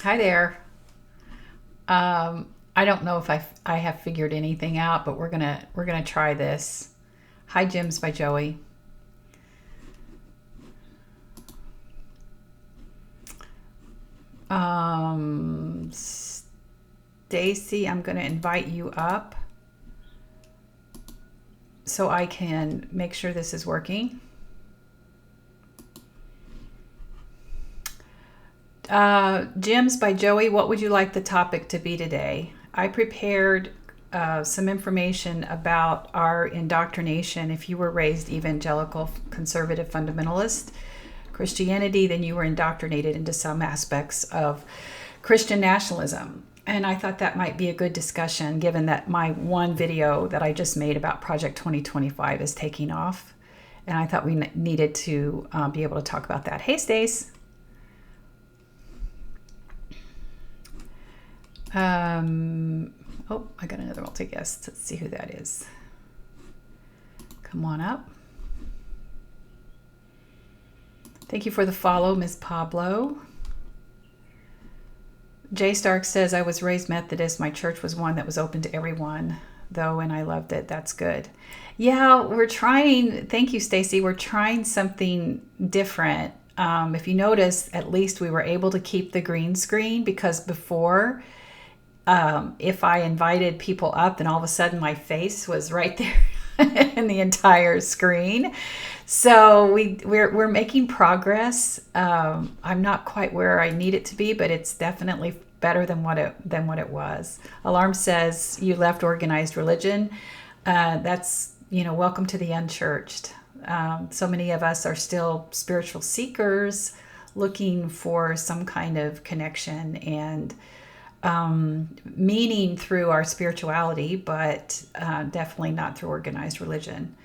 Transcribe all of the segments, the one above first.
Hi there. I don't know if I have figured anything out, but we're gonna try this. Hi, Gems by Joey. Stacy, I'm gonna invite you up so I can make sure this is working. Gems by Joey, what would you like the topic to be today? I prepared some information about our indoctrination. If you were raised evangelical, conservative, fundamentalist Christianity, then you were indoctrinated into some aspects of Christian nationalism. And I thought that might be a good discussion given that my one video that I just made about Project 2025 is taking off. And I thought we needed to be able to talk about that. Hey, Stace. Oh, I got another multi-guest. Let's see who that is. Come on up. Thank you for the follow, Ms. Pablo. Jay Stark says, I was raised Methodist. My church was one that was open to everyone, though, and I loved it. That's good. Yeah, we're trying. Thank you, Stacy. We're trying something different. If you notice, at least we were able to keep the green screen because before, if I invited people up, then all of a sudden my face was right there in the entire screen. So we're making progress. I'm not quite where I need it to be, but it's definitely better than what it was. Alarm says you left organized religion. That's welcome to the unchurched. So many of us are still spiritual seekers, looking for some kind of connection and meaning through our spirituality, but definitely not through organized religion.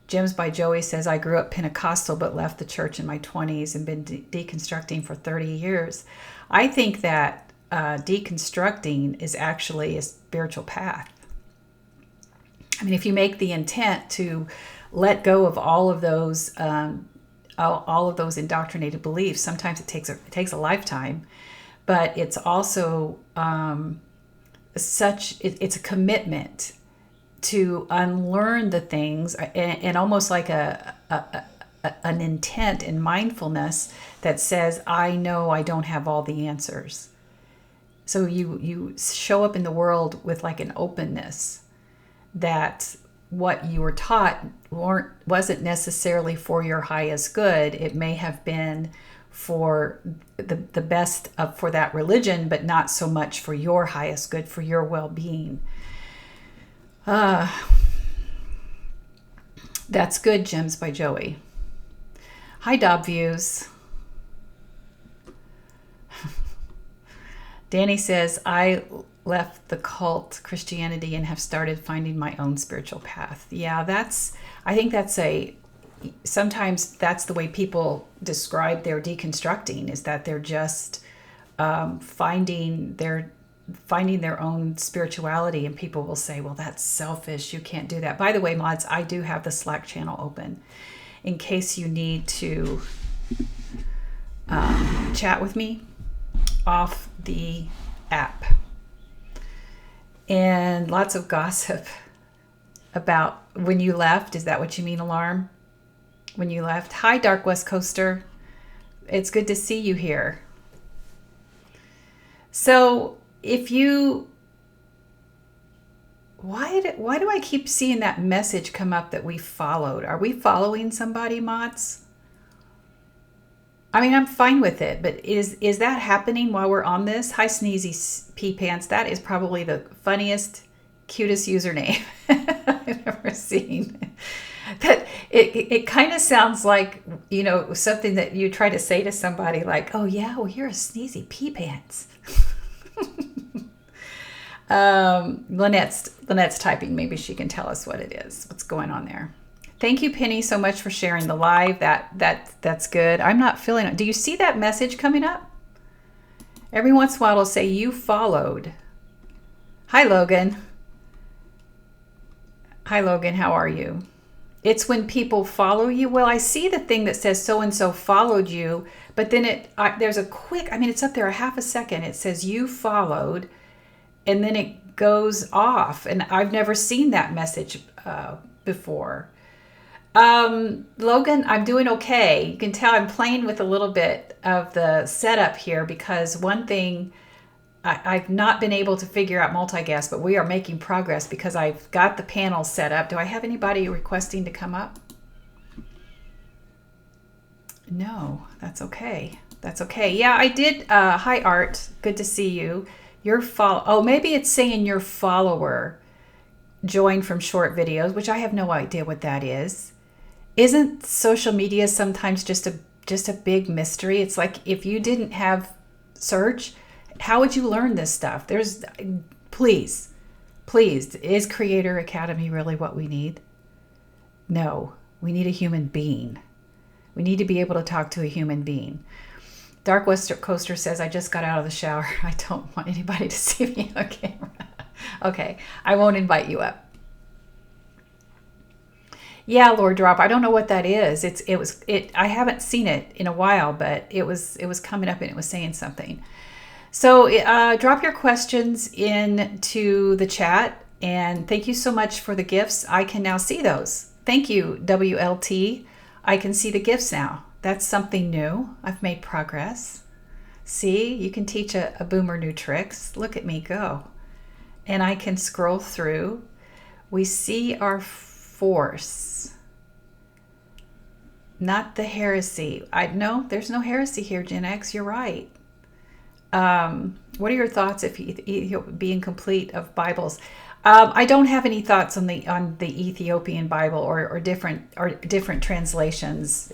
Gems by Joey says, I grew up Pentecostal but left the church in my 20s and been deconstructing for 30 years. I think that deconstructing is actually a spiritual path. I mean, if you make the intent to let go of all of those indoctrinated beliefs, sometimes it takes a lifetime, but it's also it's a commitment to unlearn the things and almost like an intent and mindfulness that says, I know I don't have all the answers. So you show up in the world with like an openness that what you were taught wasn't necessarily for your highest good. It may have been for the best for that religion, but not so much for your highest good, for your well-being. That's good, Gems by Joey. Hi, Dob Views. Danny says, I left the cult Christianity and have started finding my own spiritual path. Yeah, I think sometimes that's the way people describe their deconstructing, is that they're just finding their own spirituality, and people will say, well, that's selfish, you can't do that. By the way, mods, I do have the Slack channel open in case you need to chat with me off the app. And lots of gossip about when you left. Is that what you mean, Alarm? When you left? Hi, Dark West Coaster. It's good to see you here. So why do I keep seeing that message come up that we followed? Are we following somebody, mods? I mean, I'm fine with it, but is that happening while we're on this? Hi, Sneezy Pea Pants. That is probably the funniest, cutest username I've ever seen. That it kind of sounds like, something that you try to say to somebody like, oh yeah, well, you're a Sneezy Pea Pants. Lynette's typing. Maybe she can tell us what it is, what's going on there. Thank you, Penny, so much for sharing the live. That's good. I'm not feeling it. Do you see that message coming up? Every once in a while it'll say you followed. Hi, Logan. Hi, Logan. How are you? It's when people follow you. Well, I see the thing that says so and so followed you, but then there's a quick, I mean, it's up there a half a second. It says you followed, and then it goes off. And I've never seen that message before. Logan, I'm doing okay. You can tell I'm playing with a little bit of the setup here because one thing I've not been able to figure out multicast, but we are making progress because I've got the panel set up. Do I have anybody requesting to come up? No, that's okay. That's okay. Yeah, I did. Hi, Art. Good to see you. Oh, maybe it's saying your follower joined from short videos, which I have no idea what that is. Isn't social media sometimes just a big mystery? It's like if you didn't have search, how would you learn this stuff? Please, is Creator Academy really what we need? No, we need a human being. We need to be able to talk to a human being. Dark West Coaster says, I just got out of the shower. I don't want anybody to see me on camera. Okay, I won't invite you up. Yeah, Lord Drop. I don't know what that is. I haven't seen it in a while, but it was coming up and it was saying something. So drop your questions into the chat, and thank you so much for the gifts. I can now see those. Thank you, WLT. I can see the gifts now. That's something new. I've made progress. See, you can teach a boomer new tricks. Look at me go. And I can scroll through. We see our force, not the heresy. No, there's no heresy here, Gen X. You're right. What are your thoughts if being complete of Bibles? I don't have any thoughts on the Ethiopian Bible or different translations.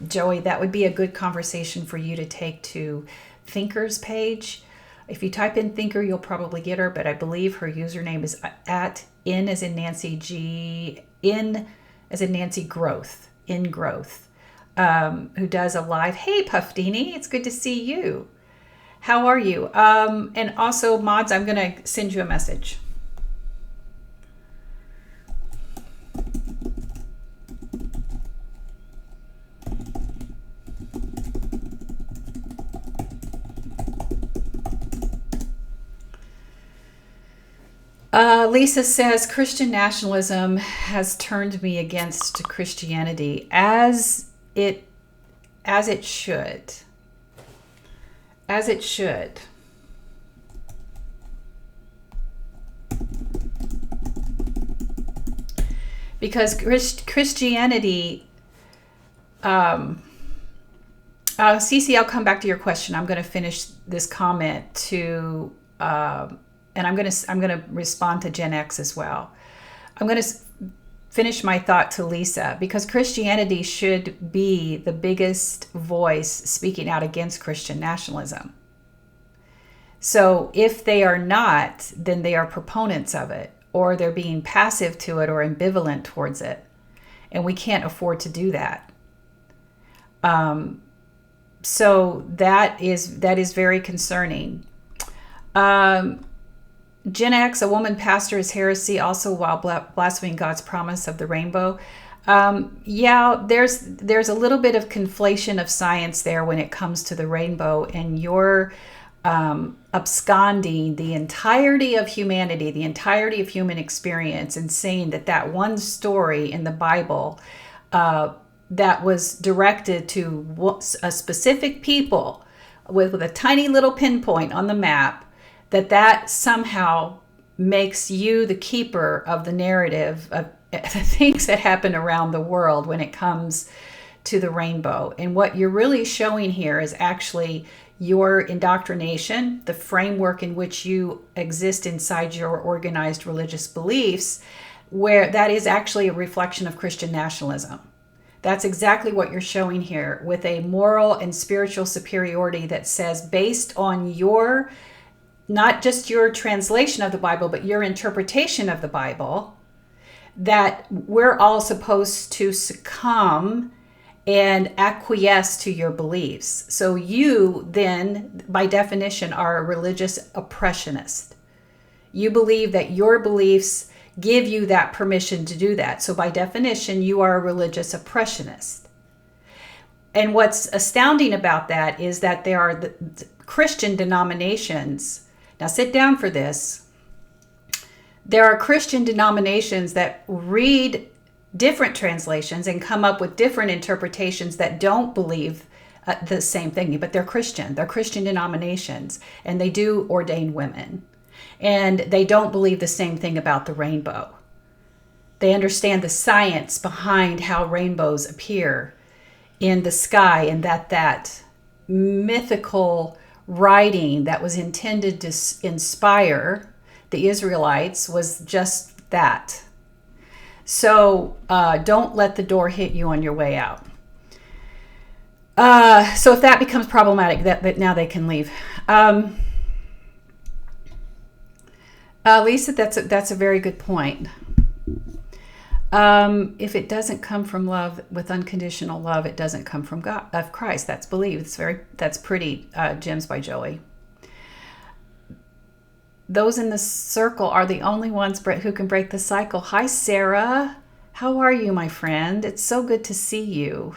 Joey, that would be a good conversation for you to take to Thinker's page. If you type in Thinker, you'll probably get her, but I believe her username is at in as in Nancy G, in as in Nancy Growth, in Growth, who does a live. Hey, Puffdini, it's good to see you. How are you? And also, mods, I'm going to send you a message. Lisa says, Christian nationalism has turned me against Christianity as it should. As it should. Because Christianity, Cece, I'll come back to your question. I'm going to finish this comment to, and I'm going to respond to Gen X as well. I'm going to finish my thought to Lisa, because Christianity should be the biggest voice speaking out against Christian nationalism. So if they are not, then they are proponents of it, or they're being passive to it or ambivalent towards it. And we can't afford to do that. So that is very concerning. Gen X, a woman pastor is heresy, also while blaspheming God's promise of the rainbow. Yeah, there's a little bit of conflation of science there when it comes to the rainbow, and you're absconding the entirety of humanity, the entirety of human experience, and saying that one story in the Bible that was directed to a specific people with a tiny little pinpoint on the map, that somehow makes you the keeper of the narrative of the things that happen around the world when it comes to the rainbow. And what you're really showing here is actually your indoctrination, the framework in which you exist inside your organized religious beliefs, where that is actually a reflection of Christian nationalism. That's exactly what you're showing here, with a moral and spiritual superiority that says, based on your, not just your translation of the Bible, but your interpretation of the Bible, that we're all supposed to succumb and acquiesce to your beliefs. So you then, by definition, are a religious oppressionist. You believe that your beliefs give you that permission to do that. So by definition, you are a religious oppressionist. And what's astounding about that is that there are the Christian denominations. Now sit down for this. There are Christian denominations that read different translations and come up with different interpretations that don't believe the same thing, but they're Christian. They're Christian denominations, and they do ordain women. And they don't believe the same thing about the rainbow. They understand the science behind how rainbows appear in the sky, and that mythical writing that was intended to inspire the Israelites was just that. So don't let the door hit you on your way out. So if that becomes problematic, that now they can leave. Lisa, that's a very good point. If it doesn't come from love with unconditional love, it doesn't come from God, of Christ. That's believed. That's pretty. Gems by Joey. Those in the circle are the only ones who can break the cycle. Hi, Sarah. How are you, my friend? It's so good to see you.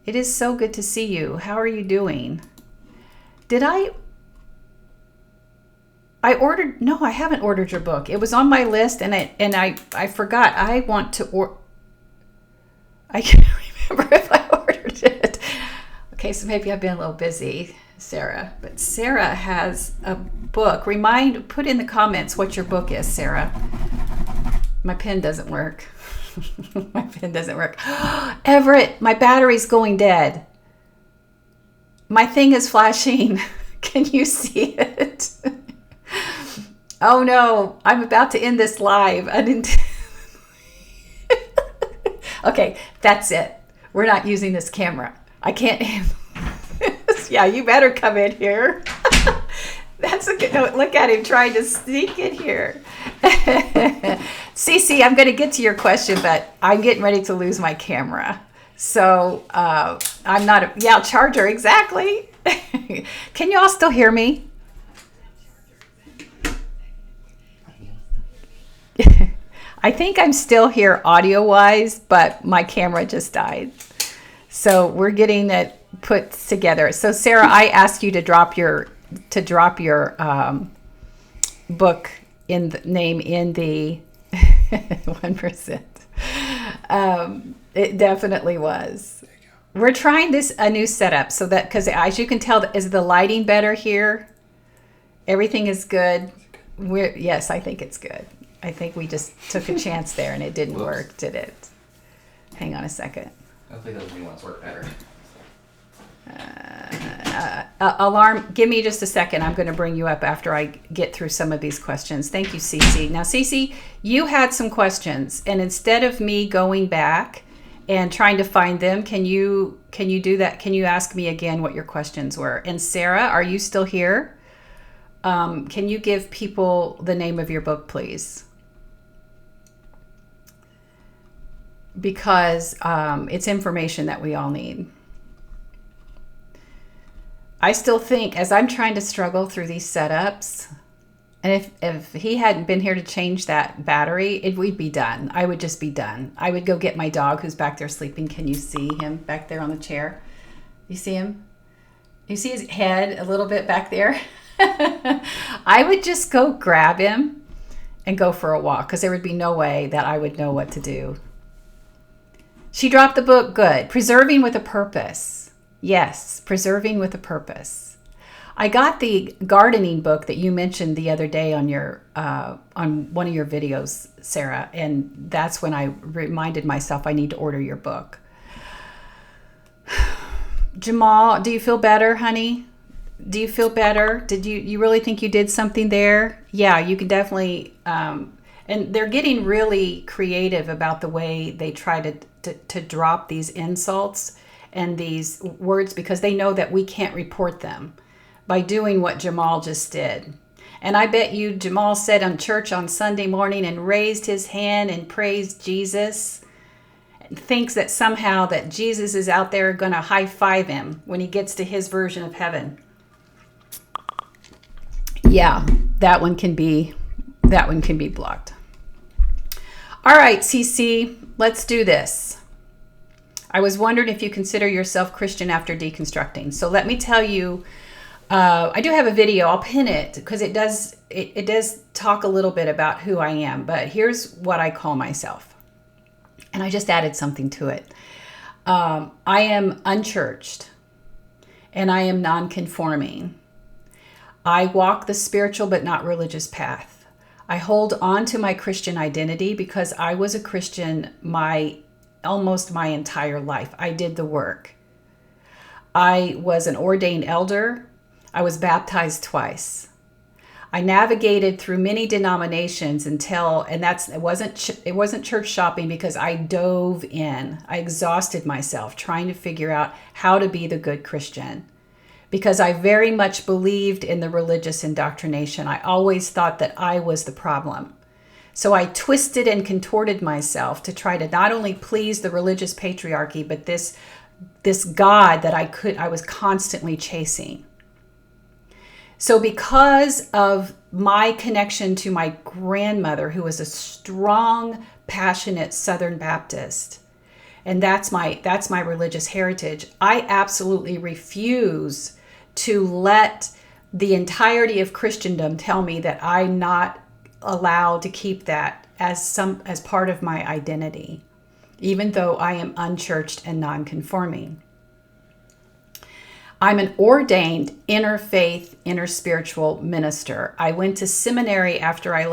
It is so good to see you. How are you doing? Did I ordered? No, I haven't ordered your book. It was on my list, and I forgot. I want to I can't remember if I ordered it. Okay, so maybe I've been a little busy, Sarah. But Sarah has a book. Put in the comments what your book is, Sarah. My pen doesn't work. My pen doesn't work. Everett, my battery's going dead. My thing is flashing. Can you see it? Oh no, I'm about to end this live. Okay, that's it. We're not using this camera. I can't handle this. Yeah, you better come in here. That's a good note. Look at him trying to sneak in here. Cece, I'm going to get to your question, but I'm getting ready to lose my camera. So I'm not charger, exactly. Can you all still hear me? I think I'm still here audio-wise, but my camera just died. So we're getting it put together. So Sarah, I asked you to drop your book in the name in the 1%. It definitely was. We're trying a new setup so that, because as you can tell, is the lighting better here? Everything is good. Yes, I think it's good. I think we just took a chance there and it didn't work, did it? Hang on a second. Hopefully those new ones work better. Alarm, give me just a second. I'm going to bring you up after I get through some of these questions. Thank you, Cece. Now, Cece, you had some questions, and instead of me going back and trying to find them, can you do that? Can you ask me again what your questions were? And Sarah, are you still here? Can you give people the name of your book, please? Because it's information that we all need. I still think, as I'm trying to struggle through these setups, and if he hadn't been here to change that battery, we'd be done. I would just be done. I would go get my dog who's back there sleeping. Can you see him back there on the chair? You see him? You see his head a little bit back there? I would just go grab him and go for a walk, because there would be no way that I would know what to do. She dropped the book. Good. Preserving with a Purpose. Yes, preserving with a purpose. I got the gardening book that you mentioned the other day on your on one of your videos, Sarah, and that's when I reminded myself I need to order your book. Jamal, do you feel better, honey? Do you feel better? Did you really think you did something there? Yeah, you can definitely. And they're getting really creative about the way they try to drop these insults and these words, because they know that we can't report them by doing what Jamal just did. And I bet you Jamal said on church on Sunday morning and raised his hand and praised Jesus, and thinks that somehow that Jesus is out there going to high five him when he gets to his version of heaven. Yeah, that one can be blocked. All right, CC, let's do this. I was wondering if you consider yourself Christian after deconstructing. So let me tell you, I do have a video. I'll pin it because it does talk a little bit about who I am. But here's what I call myself. And I just added something to it. I am unchurched and I am non-conforming. I walk the spiritual but not religious path. I hold on to my Christian identity because I was a Christian almost my entire life. I did the work. I was an ordained elder. I was baptized twice. I navigated through many denominations it wasn't church shopping because I dove in. I exhausted myself trying to figure out how to be the good Christian because I very much believed in the religious indoctrination. I always thought that I was the problem. So I twisted and contorted myself to try to not only please the religious patriarchy, but this God that I was constantly chasing. So because of my connection to my grandmother, who was a strong, passionate Southern Baptist, and that's my religious heritage, I absolutely refuse to let the entirety of Christendom tell me that I'm not allowed to keep that as part of my identity, even though I am unchurched and non-conforming. I'm an ordained interfaith, interspiritual minister. I went to seminary after I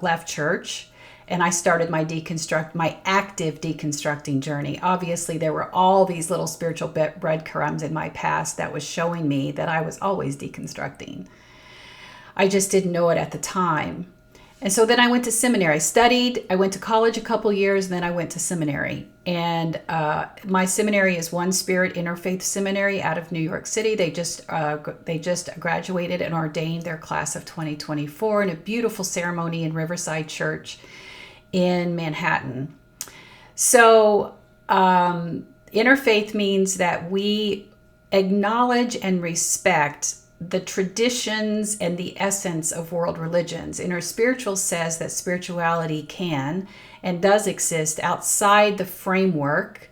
left church, and I started my active deconstructing journey. Obviously, there were all these little spiritual breadcrumbs in my past that was showing me that I was always deconstructing. I just didn't know it at the time. And so then I went to seminary. I studied. I went to college a couple years, and then I went to seminary. And my seminary is One Spirit Interfaith Seminary out of New York City. They just graduated and ordained their class of 2024 in a beautiful ceremony in Riverside Church in Manhattan. So interfaith means that we acknowledge and respect the traditions and the essence of world religions. Interspiritual says that spirituality can and does exist outside the framework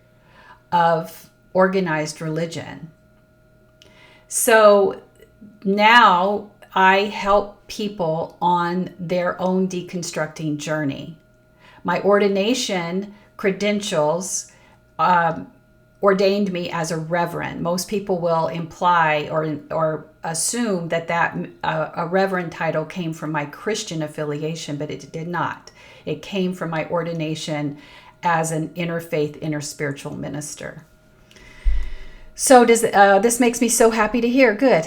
of organized religion. So now I help people on their own deconstructing journey. My ordination credentials ordained me as a reverend. Most people will imply or assume that a reverend title came from my Christian affiliation, but it did not. It came from my ordination as an interfaith, interspiritual minister. So this makes me so happy to hear. Good.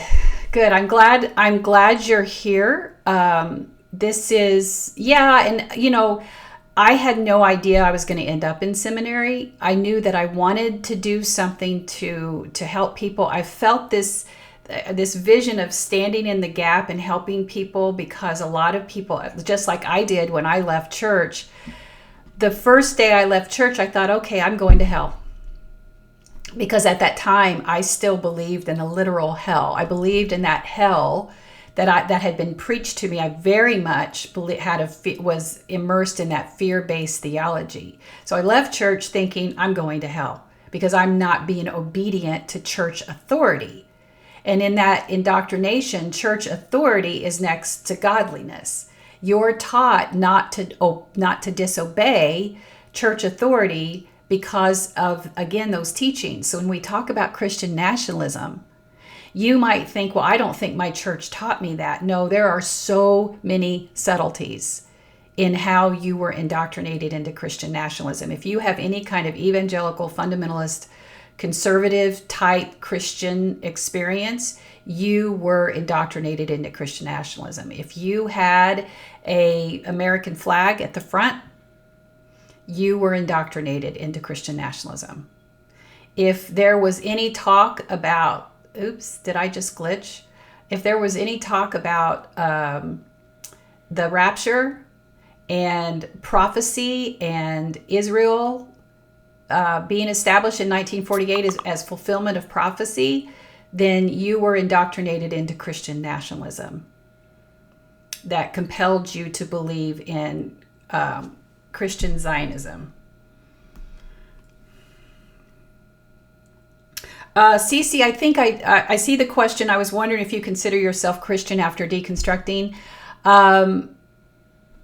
I'm glad you're here. This is, and I had no idea I was going to end up in seminary. I knew that I wanted to do something to help people. I felt this vision of standing in the gap and helping people because a lot of people, just like I did when I left church, the first day I left church, I thought, okay, I'm going to hell. Because at that time, I still believed in a literal hell. I believed in that hell that had been preached to me. I very much was immersed in that fear-based theology. So I left church thinking I'm going to hell because I'm not being obedient to church authority. And in that indoctrination, church authority is next to godliness. You're taught not to disobey church authority because of, again, those teachings. So when we talk about Christian nationalism, you might think, well, I don't think my church taught me that. No, there are so many subtleties in how you were indoctrinated into Christian nationalism. If you have any kind of evangelical, fundamentalist, conservative type Christian experience, you were indoctrinated into Christian nationalism. If you had an American flag at the front, you were indoctrinated into Christian nationalism. If there was any talk about did I just glitch? If there was any talk about the rapture and prophecy and Israel being established in 1948 as fulfillment of prophecy, then you were indoctrinated into Christian nationalism that compelled you to believe in Christian Zionism. Cece, I think I see the question. I was wondering if you consider yourself Christian after deconstructing.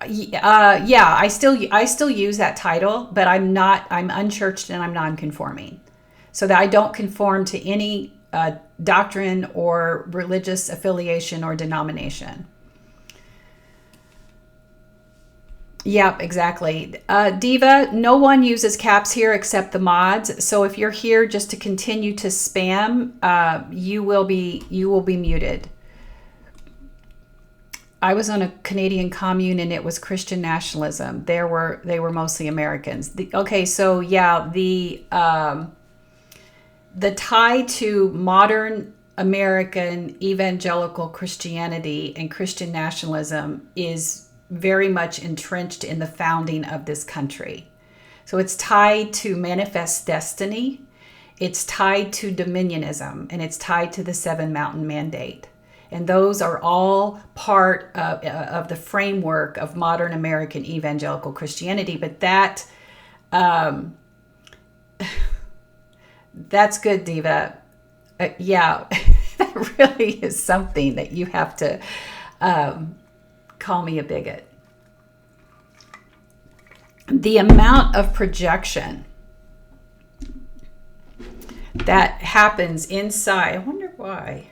Yeah, I still use that title, but I'm unchurched and I'm non-conforming, so that I don't conform to any doctrine or religious affiliation or denomination. Yep, exactly. Diva, no one uses caps here except the mods. So if you're here just to continue to spam, you will be muted. I was on a Canadian commune and it was Christian nationalism. They were mostly Americans. So yeah, the tie to modern American evangelical Christianity and Christian nationalism is very much entrenched in the founding of this country. So it's tied to manifest destiny, it's tied to dominionism, and it's tied to the Seven Mountain Mandate. And those are all part of the framework of modern American evangelical Christianity. But that's good, Diva. Yeah, that really is something that you have to call me a bigot. The amount of projection that happens inside, I wonder why.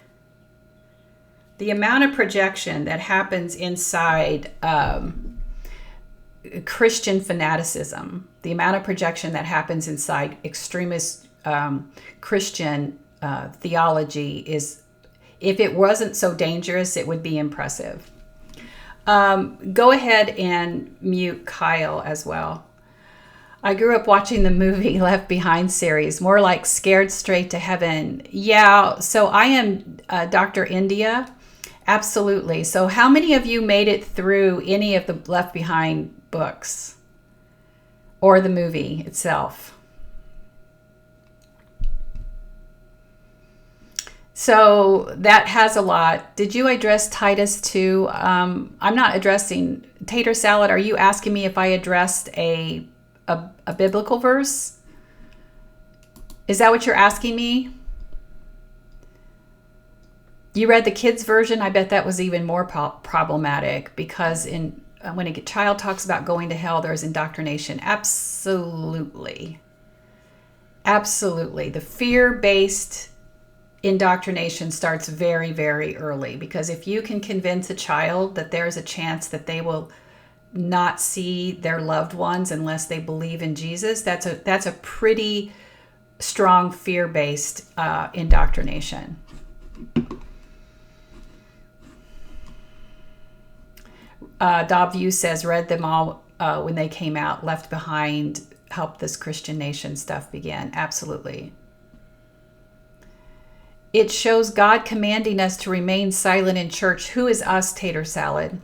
The amount of projection that happens inside Christian fanaticism, the amount of projection that happens inside extremist Christian theology is, if it wasn't so dangerous, it would be impressive. Go ahead and mute Kyle as well. I grew up watching the movie Left Behind series, more like Scared Straight to Heaven. Yeah, so I am Dr. India. Absolutely. So how many of you made it through any of the Left Behind books or the movie itself? So that has a lot. Did you address Titus 2? I'm not addressing Tater Salad. Are you asking me if I addressed a biblical verse? Is that what you're asking me? You read the kids' version. I bet that was even more problematic, because when a child talks about going to hell, there's indoctrination. Absolutely. Absolutely. The fear-based indoctrination starts very, very early, because if you can convince a child that there's a chance that they will not see their loved ones unless they believe in Jesus, that's a pretty strong fear-based indoctrination. Dobview says, read them all when they came out. Left Behind helped this Christian nation stuff begin. Absolutely. It shows God commanding us to remain silent in church. Who is us, Tater Salad?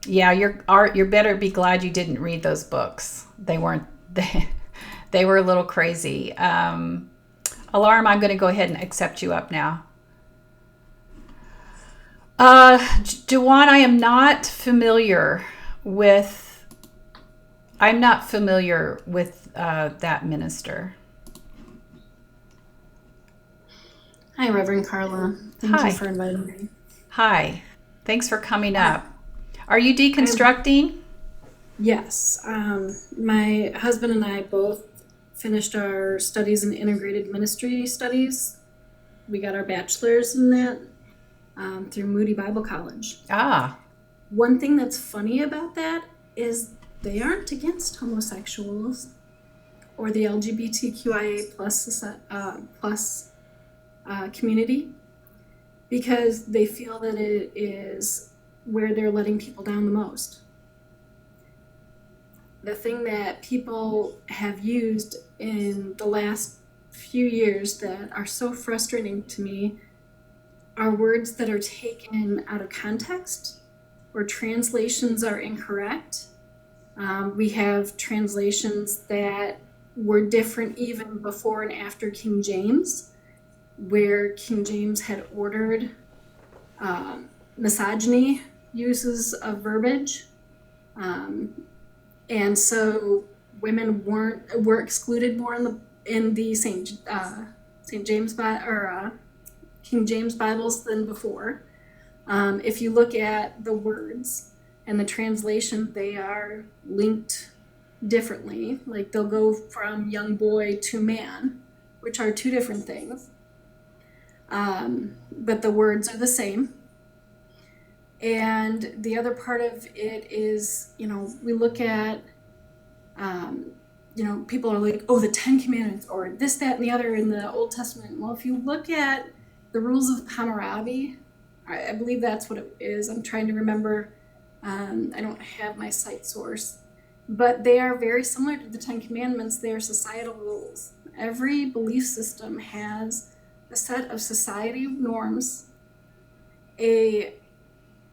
Yeah, you better be glad you didn't read those books. They were a little crazy. Alarm, I'm going to go ahead and accept you up now. Juwan, I'm not familiar with that minister. Hi, Reverend Karla. Thank you for inviting me. Hi. Thanks for coming up. Are you deconstructing? Yes. My husband and I both finished our studies in integrated ministry studies. We got our bachelor's in that through Moody Bible College. One thing that's funny about that is they aren't against homosexuals or the LGBTQIA plus community, because they feel that it is where they're letting people down the most. The thing that people have used in the last few years that are so frustrating to me are words that are taken out of context, or translations are incorrect. We have translations that were different even before and after King James, where King James had ordered misogyny uses of verbiage. And so women were excluded more in the St. James King James Bibles than before. If you look at the words and the translation, they are linked differently. Like they'll go from young boy to man, which are two different things. But the words are the same. And the other part of it is, we look at, people are like, oh, the 10 Commandments or this, that, and the other in the Old Testament. Well, if you look at the rules of Hammurabi, I believe that's what it is. I'm trying to remember. I don't have my site source. But they are very similar to the 10 Commandments. They are societal rules. Every belief system has a set of society norms, a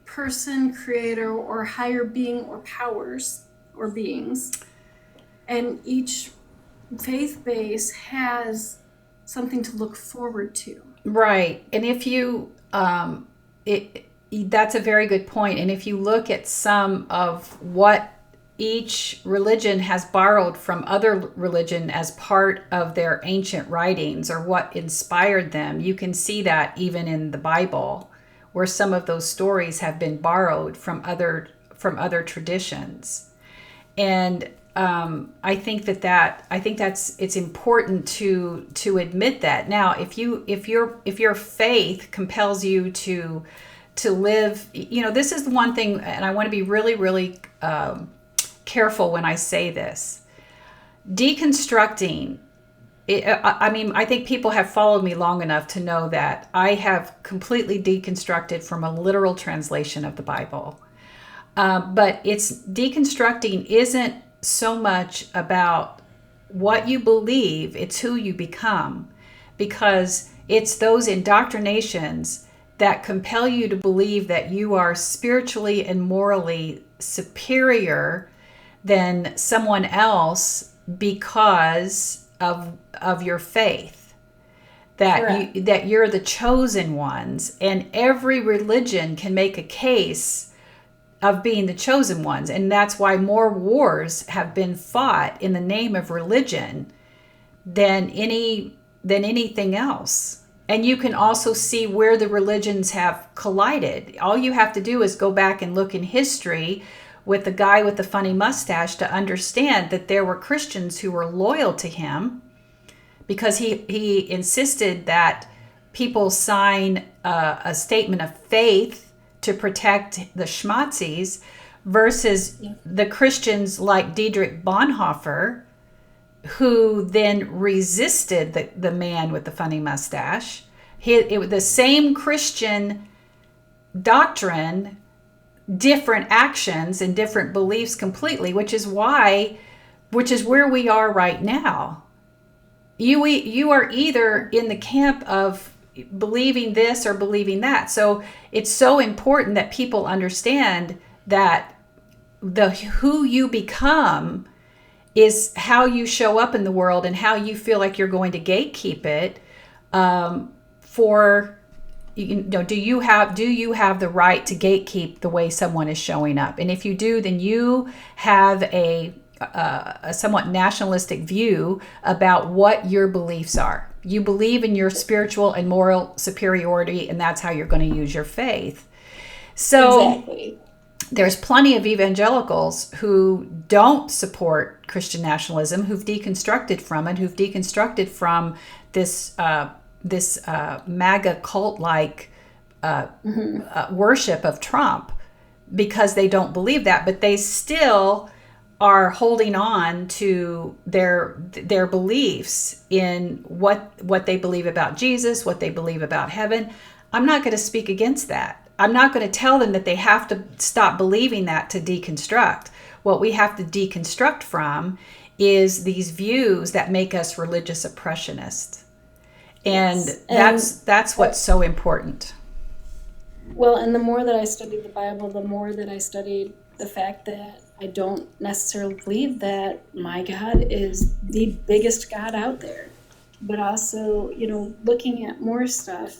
person, creator, or higher being or powers or beings. And each faith base has something to look forward to. Right. And if you, that's a very good point. And if you look at some of what each religion has borrowed from other religion as part of their ancient writings or what inspired them, you can see that even in the Bible, where some of those stories have been borrowed from other traditions. And I think it's important to admit that. Now, if your faith compels you to live, this is the one thing, and I want to be really, really careful when I say this. Deconstructing. I think people have followed me long enough to know that I have completely deconstructed from a literal translation of the Bible. But deconstructing isn't so much about what you believe, it's who you become, because it's those indoctrinations that compel you to believe that you are spiritually and morally superior than someone else because of your faith, that you're the chosen ones. And every religion can make a case of being the chosen ones, and that's why more wars have been fought in the name of religion than anything else. And you can also see where the religions have collided. All you have to do is go back and look in history with the guy with the funny mustache to understand that there were Christians who were loyal to him because he insisted that people sign a statement of faith to protect the schmazzies, versus the Christians like Dietrich Bonhoeffer, who then resisted the man with the funny mustache. It was the same Christian doctrine, different actions and different beliefs completely, which is where we are right now. You are either in the camp of believing this or believing that. So it's so important that people understand that who you become is how you show up in the world and how you feel like you're going to gatekeep it. Do you have the right to gatekeep the way someone is showing up? And if you do, then you have a somewhat nationalistic view about what your beliefs are. You believe in your spiritual and moral superiority, and that's how you're going to use your faith. So exactly. There's plenty of evangelicals who don't support Christian nationalism, who've deconstructed from it, who've deconstructed from this MAGA cult-like worship of Trump, because they don't believe that, but they still are holding on to their beliefs in what they believe about Jesus, what they believe about heaven. I'm not going to speak against that. I'm not going to tell them that they have to stop believing that to deconstruct. What we have to deconstruct from is these views that make us religious oppressionists. And that's what's so important. Well, and the more that I studied the Bible, the more that I studied the fact that I don't necessarily believe that my God is the biggest God out there. But also, looking at more stuff,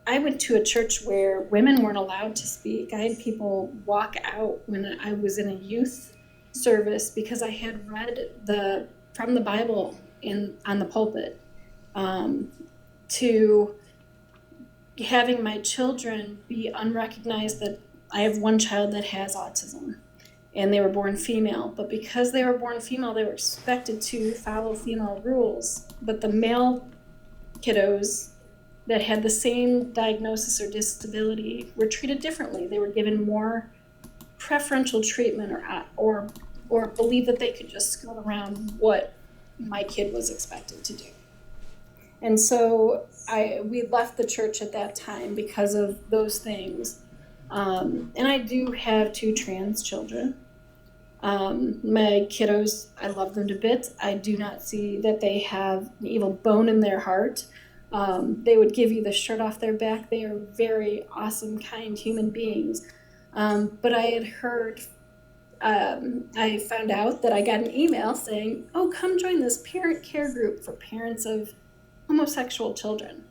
I went to a church where women weren't allowed to speak. I had people walk out when I was in a youth service because I had read from the Bible on the pulpit, to having my children be unrecognized. That I have one child that has autism, and they were born female. But because they were born female, they were expected to follow female rules. But the male kiddos that had the same diagnosis or disability were treated differently. They were given more preferential treatment, or believe that they could just skirt around what my kid was expected to do. And so we left the church at that time because of those things. And I do have 2 trans children. My kiddos, I love them to bits. I do not see that they have an evil bone in their heart. They would give you the shirt off their back. They are very awesome, kind human beings. But I had heard, I found out that I got an email saying, oh, come join this parent care group for parents of homosexual children.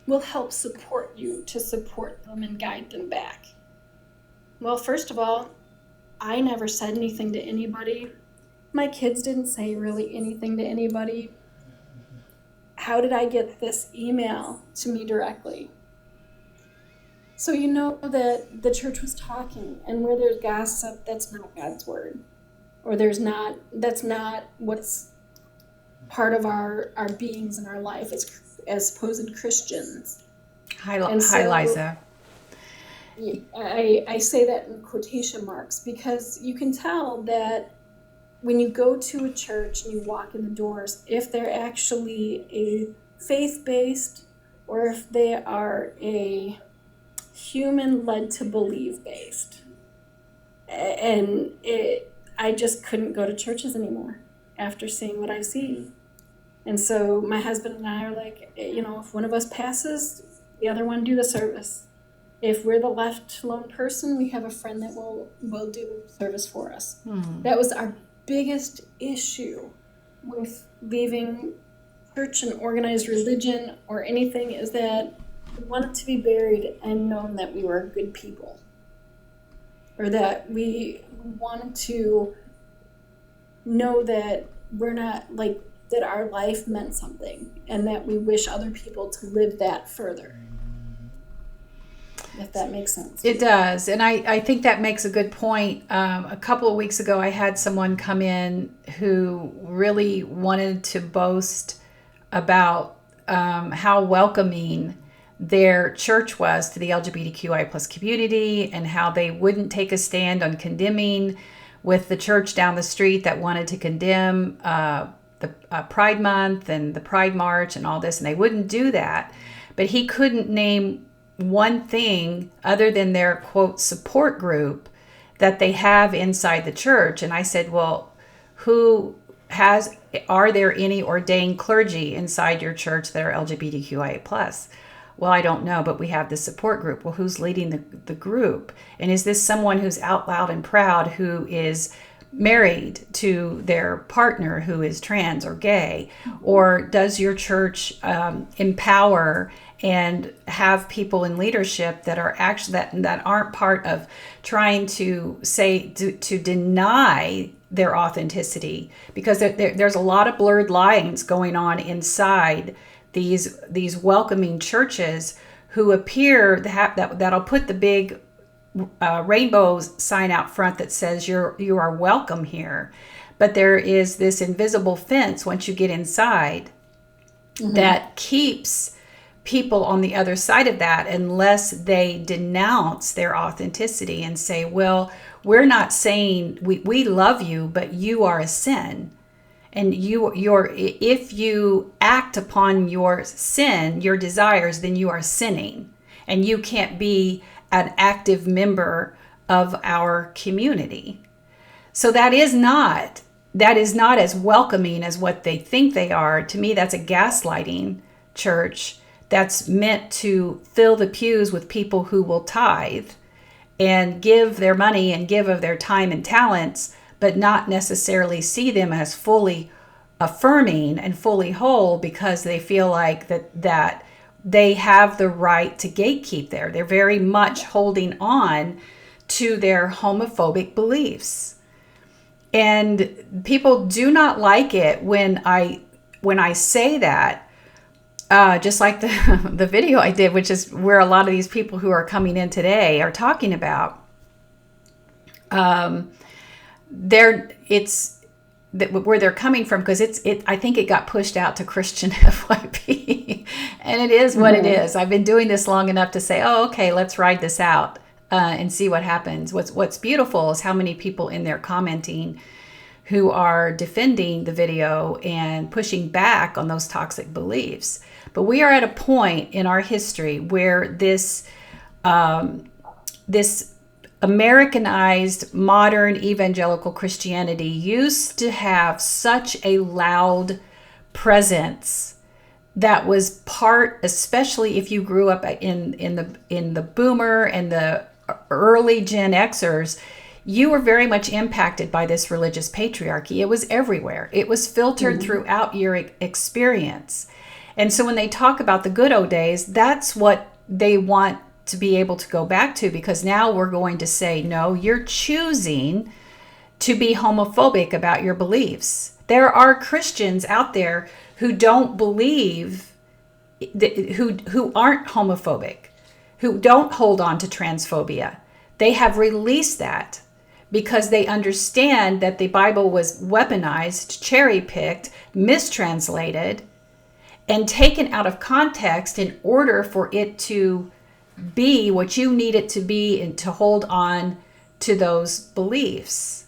We'll help support you to support them and guide them back. Well, first of all, I never said anything to anybody. My kids didn't say really anything to anybody. How did I get this email to me directly? So you know that the church was talking, and where there's gossip, that's not God's word. Or that's not what's part of our beings in our life as supposed Christians. Hi, Liza. I say that in quotation marks because you can tell that when you go to a church and you walk in the doors, if they're actually a faith-based or if they are a human-led to believe-based. And I just couldn't go to churches anymore after seeing what I've seen. And so my husband and I are like, if one of us passes, the other one do the service. If we're the left lone person, we have a friend that will do service for us. Mm-hmm. That was our biggest issue with leaving church and organized religion or anything, is that we wanted to be buried and known that we were good people, or that we wanted to know that we're not that our life meant something and that we wish other people to live that further. If that makes sense. It does. And I think that makes a good point. A couple of weeks ago, I had someone come in who really wanted to boast about how welcoming their church was to the LGBTQI plus community, and how they wouldn't take a stand on condemning with the church down the street that wanted to condemn the Pride Month and the Pride March and all this, and they wouldn't do that. But he couldn't name one thing other than their quote support group that they have inside the church. And I said, well, are there any ordained clergy inside your church that are LGBTQIA plus? Well, I don't know, but we have this support group. Well, who's leading the group? And is this someone who's out loud and proud, who is married to their partner who is trans or gay? Or does your church empower and have people in leadership that are actually that aren't part of trying to to deny their authenticity? Because there's a lot of blurred lines going on inside these welcoming churches who appear to have that'll put the big rainbow sign out front that says you are welcome here, but there is this invisible fence once you get inside, mm-hmm. that keeps people on the other side of that, unless they denounce their authenticity and say, well, we're not saying we love you, but you are a sin. And if you act upon your sin, your desires, then you are sinning, and you can't be an active member of our community. So that is not as welcoming as what they think they are. To me, that's a gaslighting church that's meant to fill the pews with people who will tithe and give their money and give of their time and talents, but not necessarily see them as fully affirming and fully whole, because they feel like that they have the right to gatekeep there. They're very much holding on to their homophobic beliefs. And people do not like it when I say that, just like the video I did, which is where a lot of these people who are coming in today are talking about. Where they're coming from, because I think it got pushed out to Christian FYP, and it is what it is. I've been doing this long enough to say, oh, okay, let's ride this out and see what happens. What's beautiful is how many people in there commenting who are defending the video and pushing back on those toxic beliefs. But we are at a point in our history where this Americanized modern evangelical Christianity used to have such a loud presence that was part, especially if you grew up in the boomer and the early Gen Xers, you were very much impacted by this religious patriarchy. It was everywhere. It was filtered throughout your experience. And so when they talk about the good old days, that's what they want to be able to go back to, because now we're going to say, no, you're choosing to be homophobic about your beliefs. There are Christians out there who don't believe, who aren't homophobic, who don't hold on to transphobia. They have released that because they understand that the Bible was weaponized, cherry-picked, mistranslated, and taken out of context in order for it to be what you need it to be and to hold on to those beliefs.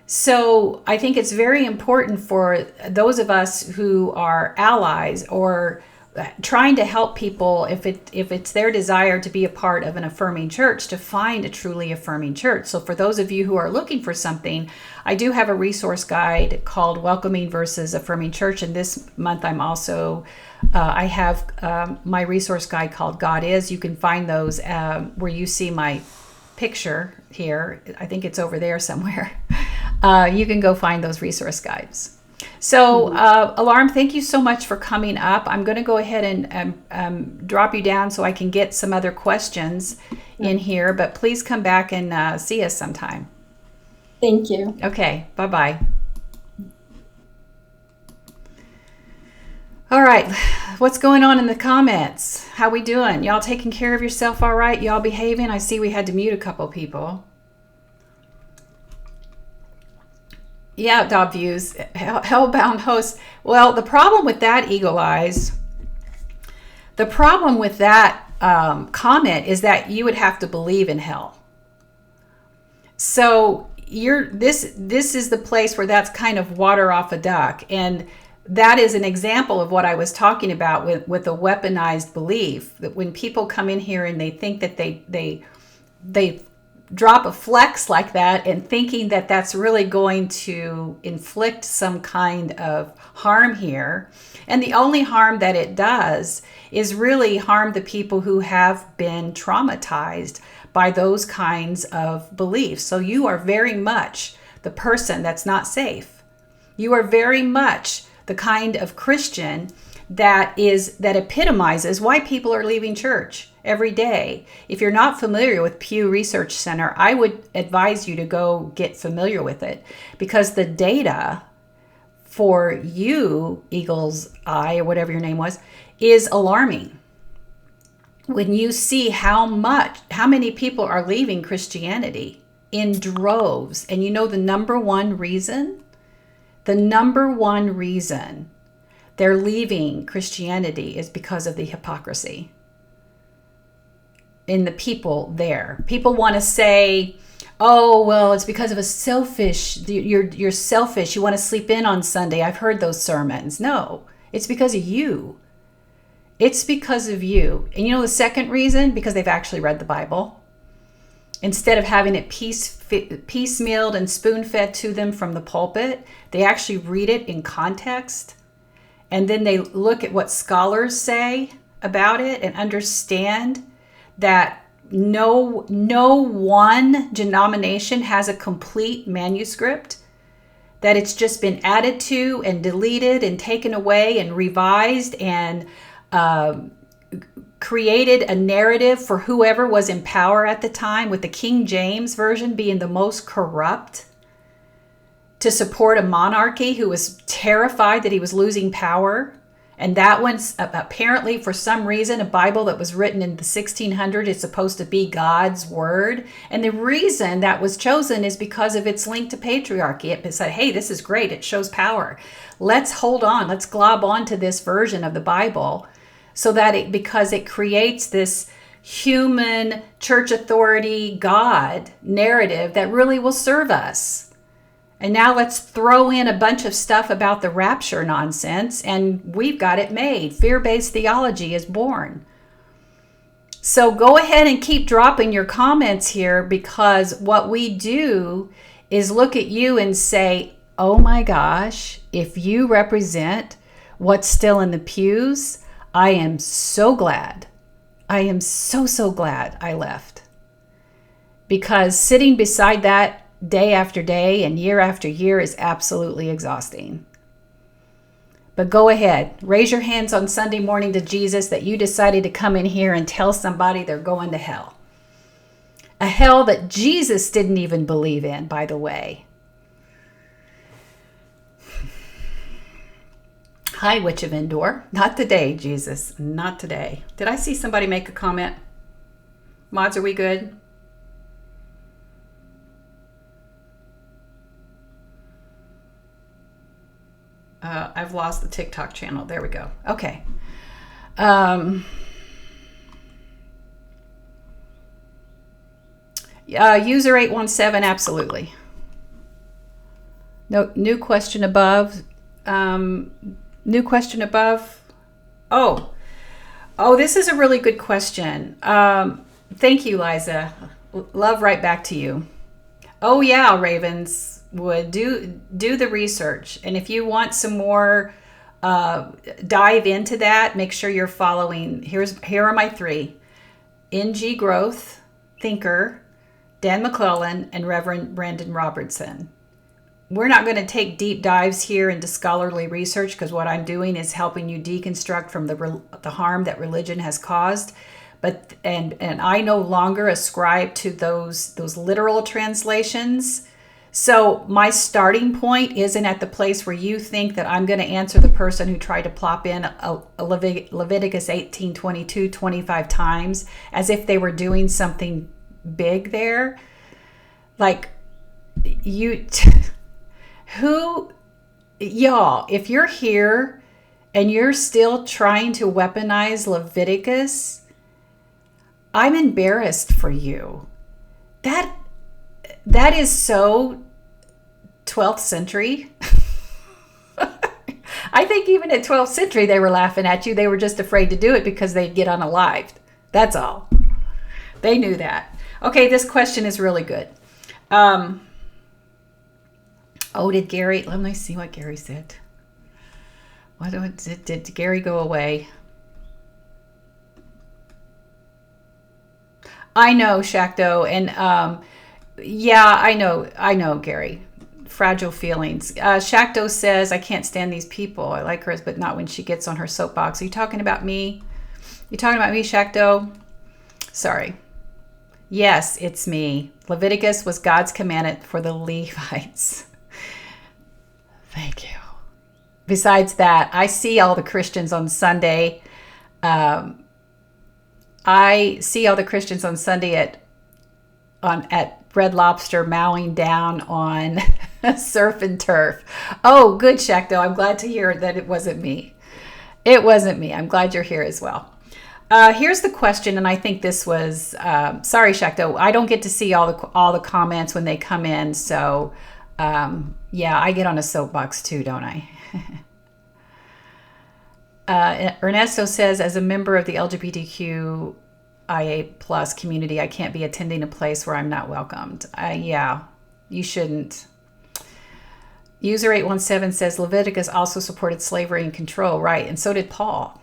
So I think it's very important for those of us who are allies or trying to help people, if it's their desire to be a part of an affirming church, to find a truly affirming church. So for those of you who are looking for something, I do have a resource guide called Welcoming versus Affirming Church. And this month I'm also, I have my resource guide called God Is. You can find those where you see my picture here. I think it's over there somewhere. You can go find those resource guides. So, Alarm, thank you so much for coming up. I'm going to go ahead and drop you down so I can get some other questions in here, but please come back and see us sometime. Thank you. Okay, bye-bye. All right, what's going on in the comments? How we doing? Y'all taking care of yourself all right? Y'all behaving? I see we had to mute a couple people. Yeah, Dob Views, Hellbound Host. Well, the problem with that, Eagle Eyes, the problem with that comment is that you would have to believe in hell. So this is the place where that's kind of water off a duck. And that is an example of what I was talking about with a weaponized belief, that when people come in here and they think that they drop a flex like that and thinking that that's really going to inflict some kind of harm here. And the only harm that it does is really harm the people who have been traumatized by those kinds of beliefs. So you are very much the person that's not safe. You are very much the kind of Christian that epitomizes why people are leaving church every day. If you're not familiar with Pew Research Center, I would advise you to go get familiar with it, because the data for you, Eagle's Eye, or whatever your name was, is alarming. When you see how many people are leaving Christianity in droves, and you know the number one reason they're leaving Christianity is because of the hypocrisy in the people there. People want to say, oh, well, it's because of a selfish, you're selfish. You want to sleep in on Sunday. I've heard those sermons. No, it's because of you. It's because of you. And you know the second reason? Because they've actually read the Bible. Instead of having it piecemealed and spoon-fed to them from the pulpit, they actually read it in context. And then they look at what scholars say about it and understand that no one denomination has a complete manuscript, that it's just been added to and deleted and taken away and revised and created a narrative for whoever was in power at the time, with the King James Version being the most corrupt, to support a monarchy who was terrified that he was losing power. And that one's apparently, for some reason, a Bible that was written in the 1600s is supposed to be God's word. And the reason that was chosen is because of its link to patriarchy. It said, hey, this is great. It shows power. Let's hold on. Let's glob on to this version of the Bible, so that because it creates this human church authority God narrative that really will serve us. And now let's throw in a bunch of stuff about the rapture nonsense, and we've got it made. Fear-based theology is born. So go ahead and keep dropping your comments here, because what we do is look at you and say, oh my gosh, if you represent what's still in the pews, I am so glad. I am so glad I left. Because sitting beside that day after day and year after year is absolutely exhausting. But go ahead, raise your hands on Sunday morning to Jesus that you decided to come in here and tell somebody they're going to hell. A hell that Jesus didn't even believe in, by the way. Hi, Witch of Endor. Not today, Jesus. Not today. Did I see somebody make a comment? Mods, are we good? I've lost the TikTok channel. There we go. Okay. User 817, absolutely. No, new question above. New question above. Oh, this is a really good question. Thank you, Liza. Love right back to you. Oh yeah, Ravens would do the research. And if you want some more dive into that, make sure you're following. Here are my three: N.G. Growth, Thinker, Dan McClellan, and Reverend Brandon Robertson. We're not going to take deep dives here into scholarly research, because what I'm doing is helping you deconstruct from the harm that religion has caused. But and I no longer ascribe to those literal translations. So my starting point isn't at the place where you think that I'm going to answer the person who tried to plop in a Leviticus 18:22 25 times as if they were doing something big there. Like, y'all, if you're here and you're still trying to weaponize Leviticus, I'm embarrassed for you. That is so 12th century. I think even at 12th century, they were laughing at you. They were just afraid to do it because they'd get unalived. That's all. They knew that. Okay, this question is really good. Did Gary, let me see what Gary said. Did Gary go away? I know, Shakto, and yeah, I know, Gary. Fragile feelings. Shakto says, I can't stand these people. I like her, but not when she gets on her soapbox. Are you talking about me? You talking about me, Shakto? Sorry. Yes, it's me. Leviticus was God's commandment for the Levites. Thank you. Besides that, I see all the Christians on Sunday. I see all the Christians on Sunday at Red Lobster mowing down on surf and turf. Oh, good, Shakto. I'm glad to hear that it wasn't me. It wasn't me. I'm glad you're here as well. Here's the question, and I think this was sorry, Shakto. I don't get to see all the comments when they come in, so yeah, I get on a soapbox too, don't I? Ernesto says, as a member of the LGBTQIA plus community, I can't be attending a place where I'm not welcomed. Yeah, you shouldn't. User 817 says Leviticus also supported slavery and control, right? And so did Paul.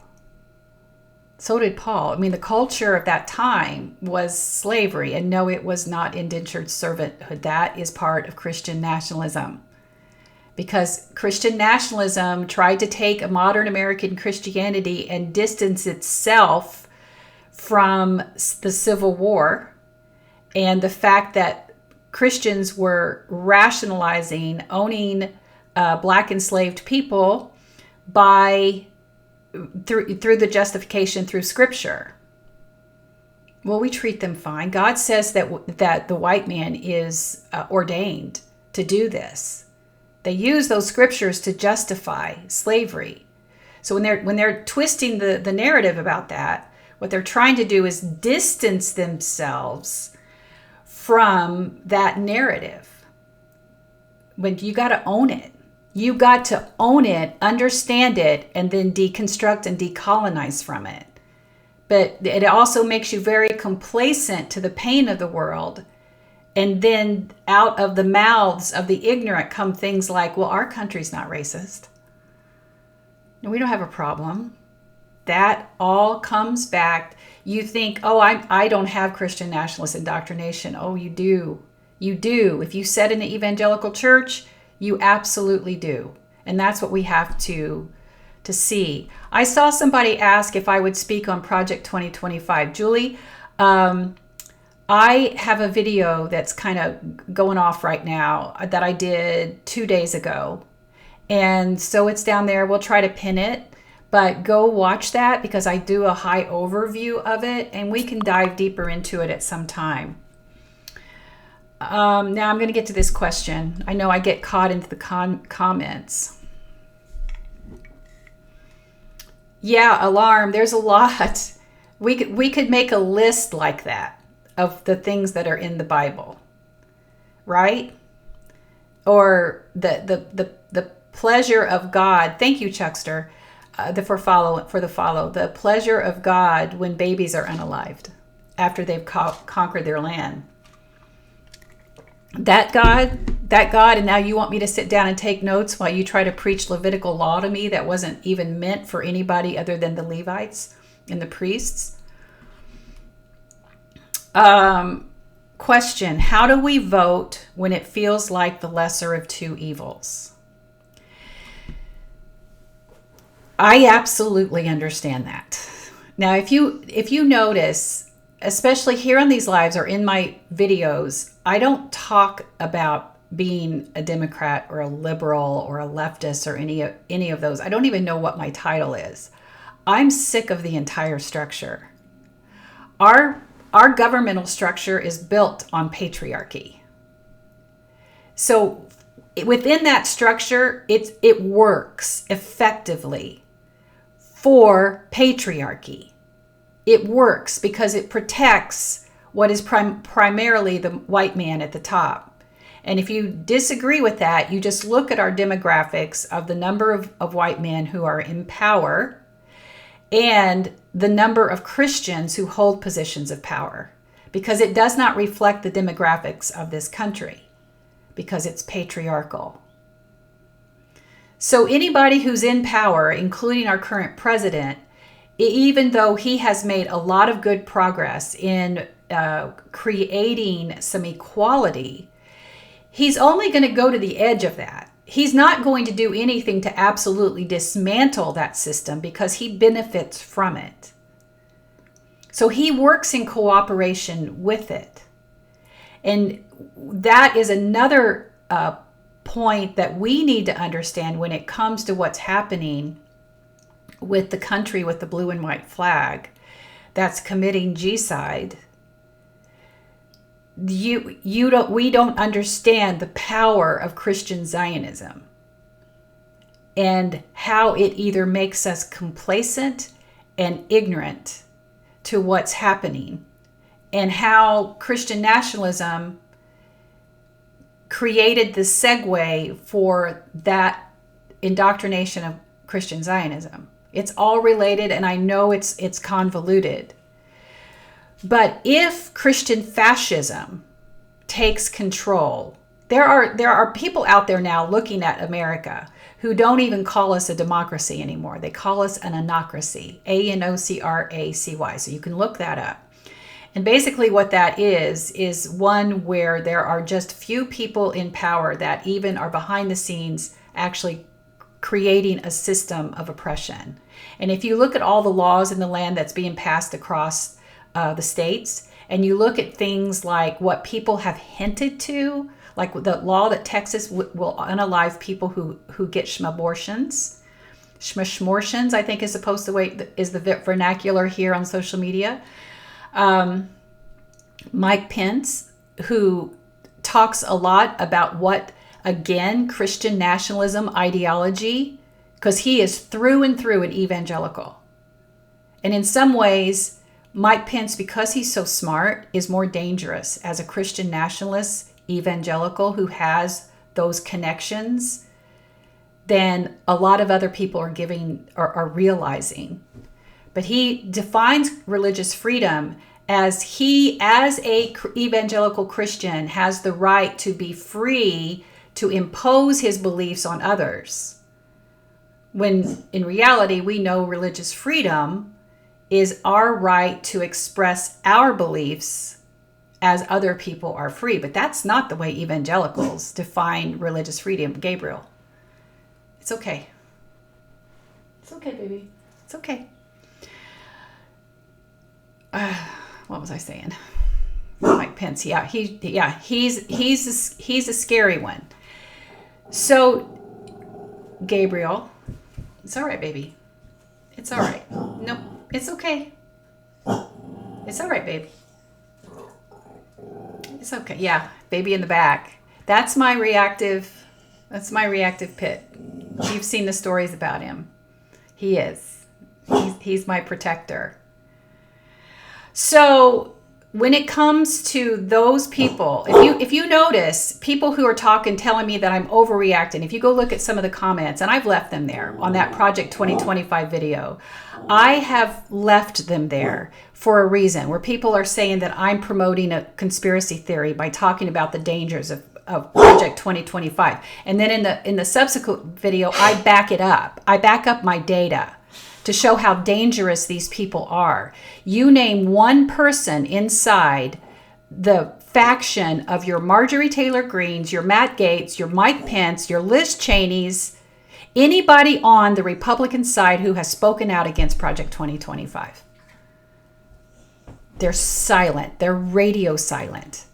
I mean, the culture of that time was slavery, and no, it was not indentured servanthood. That is part of Christian nationalism. because Christian nationalism tried to take a modern American Christianity and distance itself from the Civil War and the fact that Christians were rationalizing owning black enslaved people through the justification through Scripture. Well, we treat them fine. God says that the white man is ordained to do this. They use those scriptures to justify slavery. So when they're twisting the narrative about that, what they're trying to do is distance themselves from that narrative. But you got to own it. You got to own it, understand it, and then deconstruct and decolonize from it. But it also makes you very complacent to the pain of the world. And then out of the mouths of the ignorant come things like, well, our country's not racist. No, we don't have a problem. That all comes back. You think, oh, I don't have Christian nationalist indoctrination. Oh, you do. You do. If you said in the evangelical church, you absolutely do. And that's what we have to see. I saw somebody ask if I would speak on Project 2025. Julie, I have a video that's kind of going off right now that I did 2 days ago. And so it's down there. We'll try to pin it, but go watch that because I do a high overview of it and we can dive deeper into it at some time. Now I'm going to get to this question. I know I get caught into the comments. Yeah, alarm. There's a lot. We could make a list like that of the things that are in the Bible, right? Or the pleasure of God. Thank you, Chuckster, for the follow. The pleasure of God when babies are unalived after they've conquered their land. That God, and now you want me to sit down and take notes while you try to preach Levitical law to me that wasn't even meant for anybody other than the Levites and the priests. Question, how do we vote when it feels like the lesser of two evils? I absolutely understand that. Now, if you notice, especially here on these lives or in my videos, I don't talk about being a Democrat or a liberal or a leftist or any of those. I don't even know what my title is. I'm sick of the entire structure. Our governmental structure is built on patriarchy. So within that structure, it works effectively for patriarchy. It works because it protects what is primarily the white man at the top. And if you disagree with that, you just look at our demographics of the number of white men who are in power and the number of Christians who hold positions of power, because it does not reflect the demographics of this country, because it's patriarchal. So anybody who's in power, including our current president, even though he has made a lot of good progress in creating some equality, he's only going to go to the edge of that. He's not going to do anything to absolutely dismantle that system because he benefits from it. So he works in cooperation with it. And that is another point that we need to understand when it comes to what's happening with the country with the blue and white flag that's committing G-side. We don't understand the power of Christian Zionism and how it either makes us complacent and ignorant to what's happening, and how Christian nationalism created the segue for that indoctrination of Christian Zionism. It's all related, and I know it's convoluted. But if Christian fascism takes control, there are people out there now looking at America who don't even call us a democracy anymore. They call us an anocracy, ANOCRACY. So you can look that up. And basically what that is one where there are just few people in power that even are behind the scenes actually creating a system of oppression. And if you look at all the laws in the land that's being passed across the states, and you look at things like what people have hinted to, like the law that Texas will unalive people who get schmabortions. Schmortions, I think is supposed to is the vernacular here on social media. Mike Pence, who talks a lot about what, again, Christian nationalism ideology, because he is through and through an evangelical. And in some ways, Mike Pence, because he's so smart, is more dangerous as a Christian nationalist evangelical who has those connections than a lot of other people are realizing. But he defines religious freedom as he, as a evangelical Christian, has the right to be free to impose his beliefs on others. When in reality, we know religious freedom is our right to express our beliefs as other people are free. But that's not the way evangelicals define religious freedom. Gabriel, it's okay. It's okay, baby. It's okay. What was I saying? Mike Pence. Yeah, he's a scary one. So, Gabriel, it's all right, baby. It's all right. Nope, it's okay. It's all right, baby. It's okay. Yeah, baby in the back. That's my reactive pit. You've seen the stories about him. He is. He's my protector. So when it comes to those people, if you notice people who are telling me that I'm overreacting, if you go look at some of the comments, and I've left them there on that Project 2025 video, I have left them there for a reason, where people are saying that I'm promoting a conspiracy theory by talking about the dangers of Project 2025. And then in the subsequent video, I back it up. I back up my data to show how dangerous these people are. You name one person inside the faction of your Marjorie Taylor Greenes, your Matt Gaetz, your Mike Pence, your Liz Cheney's, anybody on the Republican side who has spoken out against Project 2025. They're silent. They're radio silent.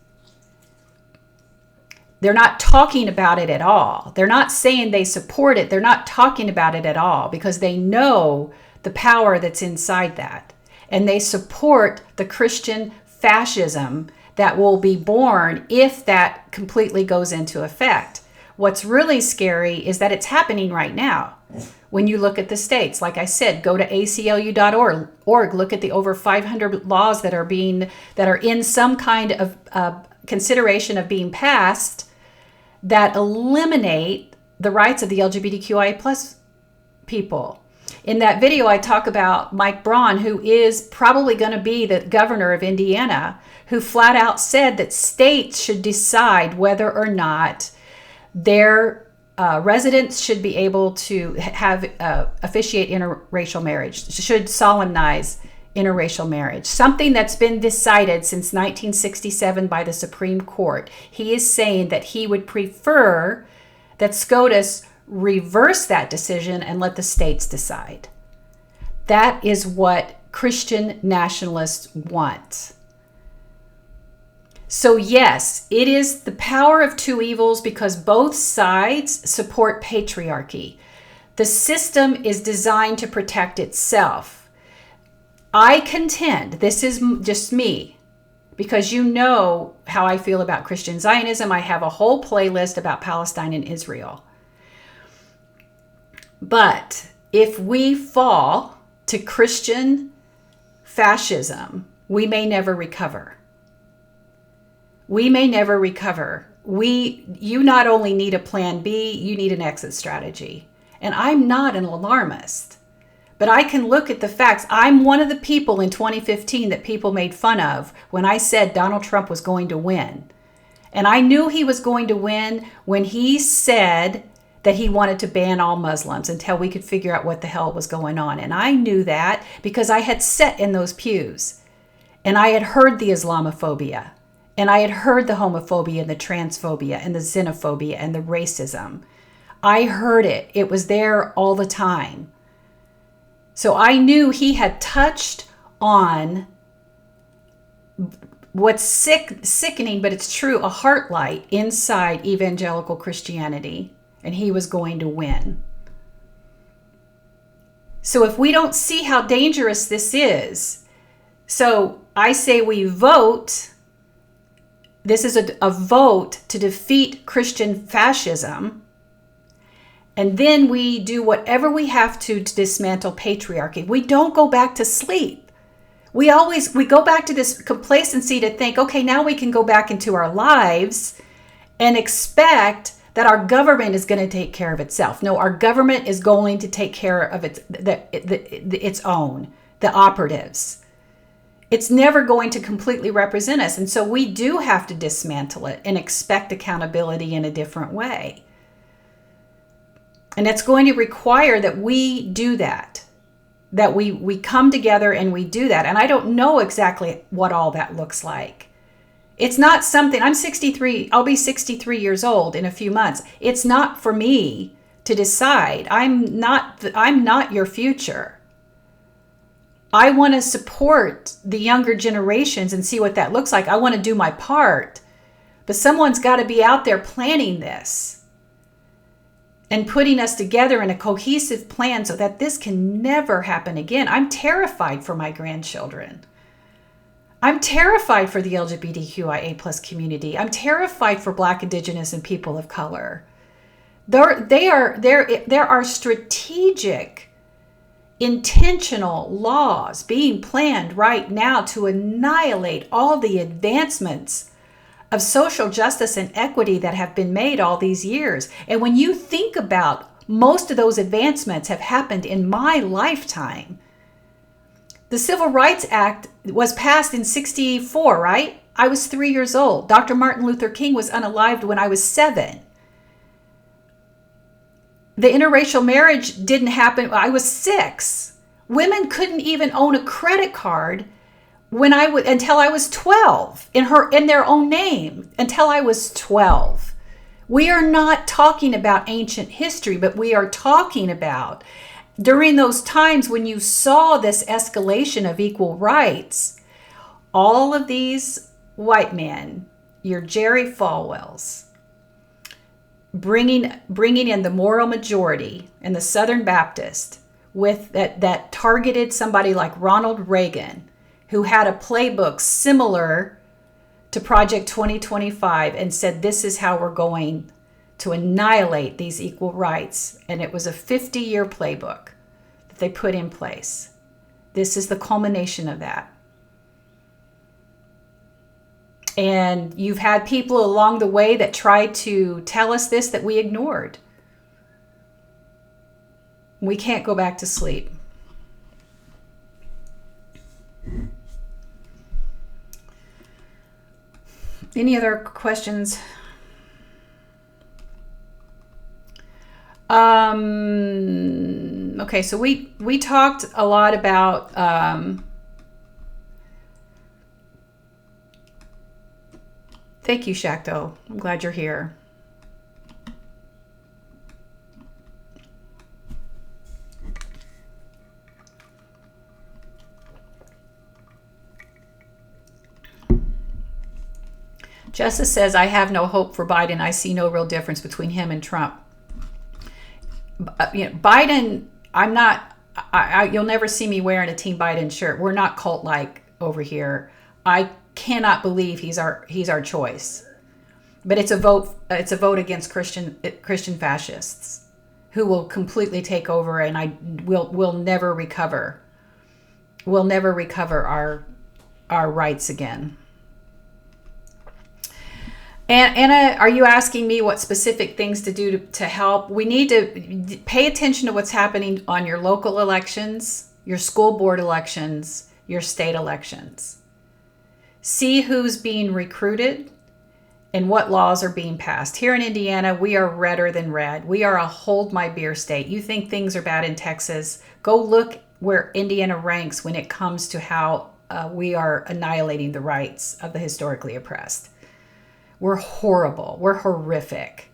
They're not talking about it at all. They're not saying they support it. They're not talking about it at all because they know the power that's inside that. And they support the Christian fascism that will be born if that completely goes into effect. What's really scary is that it's happening right now. When you look at the states, like I said, go to aclu.org, look at the over 500 laws that are in some kind of consideration of being passed that eliminate the rights of the LGBTQIA plus people. In that video, I talk about Mike Braun, who is probably going to be the governor of Indiana, who flat out said that states should decide whether or not their residents should be able to have officiate interracial marriage, should solemnize interracial marriage, something that's been decided since 1967 by the Supreme Court. He is saying that he would prefer that SCOTUS reverse that decision and let the states decide. That is what Christian nationalists want. So yes, it is the power of two evils because both sides support patriarchy. The system is designed to protect itself. I contend, this is just me, because you know how I feel about Christian Zionism. I have a whole playlist about Palestine and Israel. But if we fall to Christian fascism, we may never recover. We may never recover. You not only need a plan B, you need an exit strategy. And I'm not an alarmist. But I can look at the facts. I'm one of the people in 2015 that people made fun of when I said Donald Trump was going to win. And I knew he was going to win when he said that he wanted to ban all Muslims until we could figure out what the hell was going on. And I knew that because I had sat in those pews and I had heard the Islamophobia and I had heard the homophobia and the transphobia and the xenophobia and the racism. I heard it. It was there all the time. So I knew he had touched on what's sickening, but it's true, a heart light inside evangelical Christianity, and he was going to win. So if we don't see how dangerous this is, so I say we vote. This is a vote to defeat Christian fascism. And then we do whatever we have to dismantle patriarchy. We don't go back to sleep. We go back to this complacency to think, okay, now we can go back into our lives and expect that our government is going to take care of itself. No, our government is going to take care of its own, the operatives. It's never going to completely represent us. And so we do have to dismantle it and expect accountability in a different way. And it's going to require that we do that we come together and we do that. And I don't know exactly what all that looks like. It's not something, I'm 63, I'll be 63 years old in a few months. It's not for me to decide. I'm not your future. I want to support the younger generations and see what that looks like. I want to do my part. But someone's got to be out there planning this and putting us together in a cohesive plan so that this can never happen again. I'm terrified for my grandchildren. I'm terrified for the LGBTQIA plus community. I'm terrified for Black, Indigenous, and people of color. There are strategic, intentional laws being planned right now to annihilate all the advancements of social justice and equity that have been made all these years. And when you think about most of those advancements have happened in my lifetime. The Civil Rights Act was passed in 1964, right? I was 3 years old. Dr. Martin Luther King was unalived when I was 7. The interracial marriage didn't happen. I was 6. Women couldn't even own a credit card until I was 12 in their own name until I was 12. We are not talking about ancient history, but we are talking about during those times when you saw this escalation of equal rights, all of these white men, your Jerry Falwells, bringing in the moral majority and the Southern Baptist with that targeted somebody like Ronald Reagan, who had a playbook similar to Project 2025 and said, this is how we're going to annihilate these equal rights. And it was a 50-year playbook that they put in place. This is the culmination of that. And you've had people along the way that tried to tell us this that we ignored. We can't go back to sleep. Any other questions? Okay, so we talked a lot about thank you, Shakto. I'm glad you're here. Justice says, I have no hope for Biden. I see no real difference between him and Trump. Biden, you'll never see me wearing a Team Biden shirt. We're not cult-like over here. I cannot believe he's our choice. But it's a vote against Christian fascists who will completely take over, and we'll never recover. We'll never recover our rights again. And Anna, are you asking me what specific things to do to help? We need to pay attention to what's happening on your local elections, your school board elections, your state elections. See who's being recruited and what laws are being passed. Here in Indiana, we are redder than red. We are a hold my beer state. You think things are bad in Texas? Go look where Indiana ranks when it comes to how we are annihilating the rights of the historically oppressed. We're horrible. We're horrific.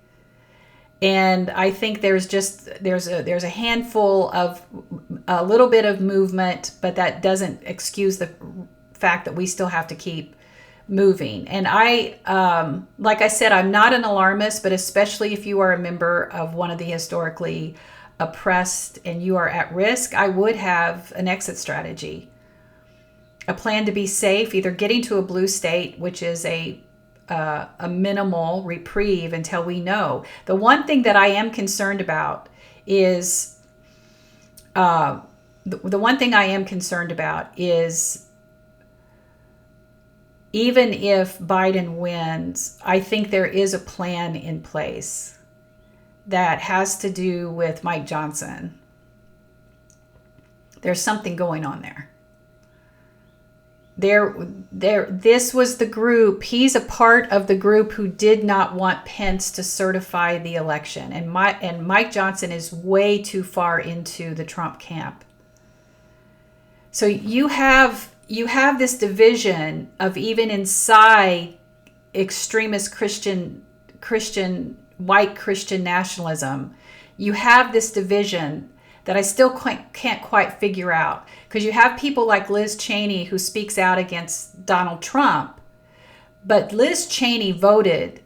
And I think there's a handful of a little bit of movement, but that doesn't excuse the fact that we still have to keep moving. And like I said, I'm not an alarmist, but especially if you are a member of one of the historically oppressed and you are at risk, I would have an exit strategy, a plan to be safe, either getting to a blue state, which is a minimal reprieve until we know. The one thing that I am concerned about is the one thing I am concerned about is even if Biden wins, I think there is a plan in place that has to do with Mike Johnson. There's something going on there. This was the group. He's a part of the group who did not want Pence to certify the election, and Mike Johnson is way too far into the Trump camp. So you have this division of, even inside extremist white Christian nationalism, you have this division that I still can't quite figure out. Because you have people like Liz Cheney, who speaks out against Donald Trump, but Liz Cheney voted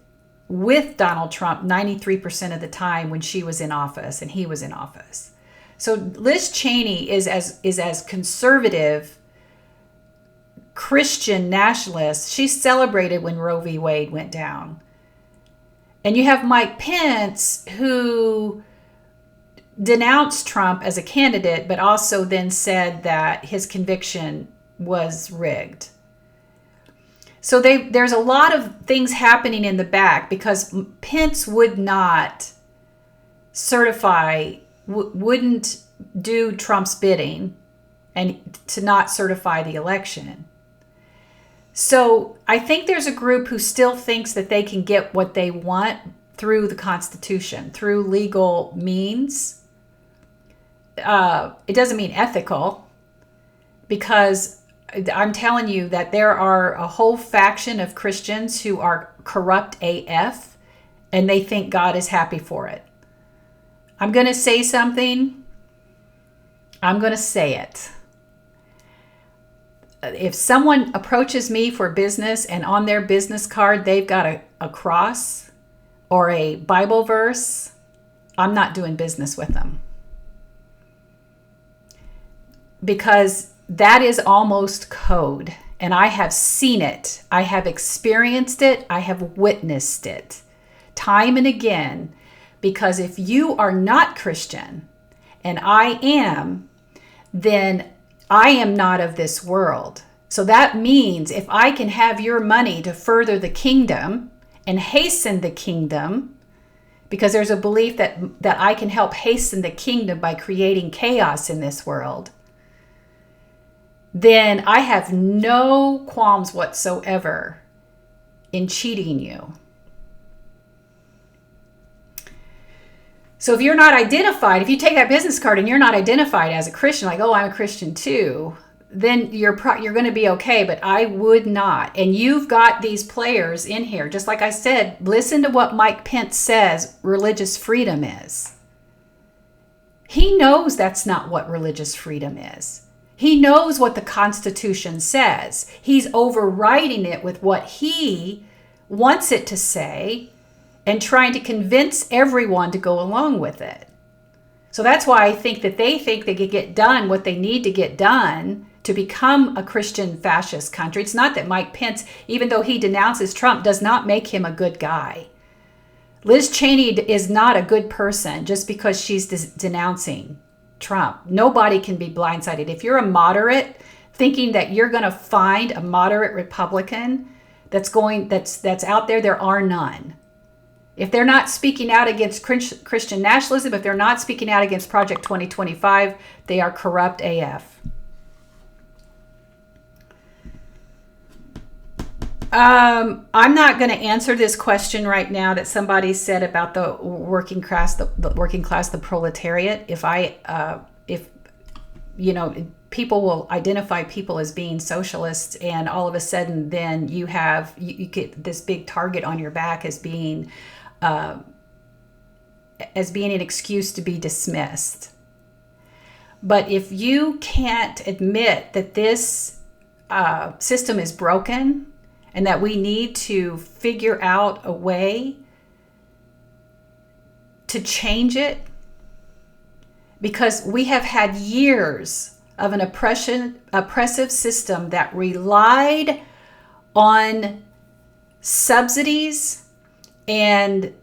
with Donald Trump 93% of the time when she was in office and he was in office. So Liz Cheney is as conservative Christian nationalist. She celebrated when Roe v. Wade went down. And you have Mike Pence, who denounced Trump as a candidate, but also then said that his conviction was rigged. So there's a lot of things happening in the back, because Pence would not certify, wouldn't do Trump's bidding and to not certify the election. So I think there's a group who still thinks that they can get what they want through the Constitution, through legal means. It doesn't mean ethical, because I'm telling you that there are a whole faction of Christians who are corrupt AF, and they think God is happy for it. I'm going to say something. I'm going to say it. If someone approaches me for business and on their business card they've got a cross or a Bible verse, I'm not doing business with them. Because that is almost code. And I have seen it. I have experienced it. I have witnessed it time and again. Because if you are not Christian, and I am, then I am not of this world. So that means if I can have your money to further the kingdom and hasten the kingdom, because there's a belief that I can help hasten the kingdom by creating chaos in this world, then I have no qualms whatsoever in cheating you. So if you're not identified, if you take that business card and you're not identified as a Christian, like, oh, I'm a Christian too, then you're going to be okay, but I would not. And you've got these players in here. Just like I said, listen to what Mike Pence says religious freedom is. He knows that's not what religious freedom is. He knows what the Constitution says. He's overriding it with what he wants it to say and trying to convince everyone to go along with it. So that's why I think that they think they could get done what they need to get done to become a Christian fascist country. It's not that Mike Pence, even though he denounces Trump, does not make him a good guy. Liz Cheney is not a good person just because she's denouncing Trump. Nobody can be blindsided. If you're a moderate, thinking that you're going to find a moderate Republican that's out there, there are none. If they're not speaking out against Christian nationalism, if they're not speaking out against Project 2025, they are corrupt AF. I'm not going to answer this question right now that somebody said about the working class, the proletariat. If people will identify people as being socialists, and all of a sudden, then you get this big target on your back as being as being an excuse to be dismissed. But if you can't admit that this system is broken and that we need to figure out a way to change it, because we have had years of an oppressive system that relied on subsidies and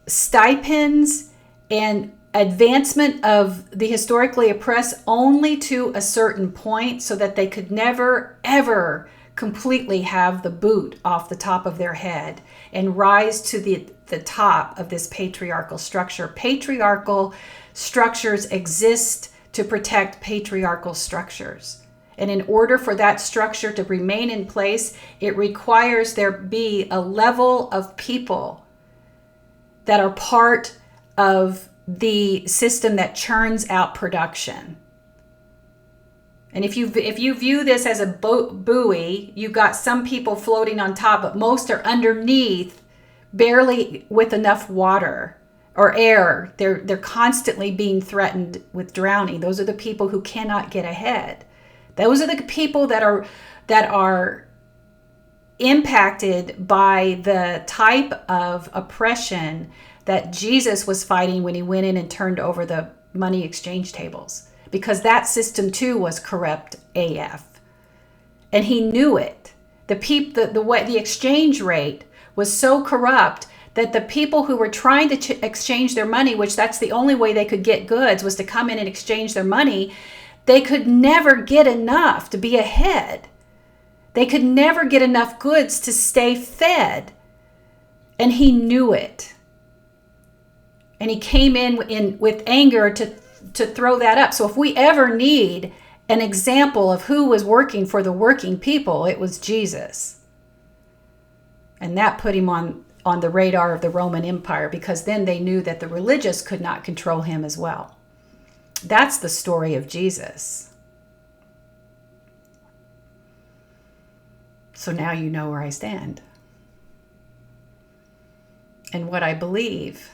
stipends and advancement of the historically oppressed only to a certain point, so that they could never, ever completely have the boot off the top of their head and rise to the top of this patriarchal structure. Patriarchal structures exist to protect patriarchal structures. And in order for that structure to remain in place, it requires there be a level of people that are part of the system that churns out production. And if you view this as a buoy, you've got some people floating on top, but most are underneath, barely with enough water or air. They're constantly being threatened with drowning. Those are the people who cannot get ahead. Those are the people that are impacted by the type of oppression that Jesus was fighting when he went in and turned over the money exchange tables, because that system too was corrupt AF, and he knew it. The exchange rate was so corrupt that the people who were trying to exchange their money, which that's the only way they could get goods, was to come in and exchange their money. They could never get enough to be ahead. They could never get enough goods to stay fed, and he knew it. And he came in with anger to throw that up. So if we ever need an example of who was working for the working people, it was Jesus. And that put him on the radar of the Roman Empire, because then they knew that the religious could not control him as well. That's the story of Jesus. So now you know where I stand and what I believe.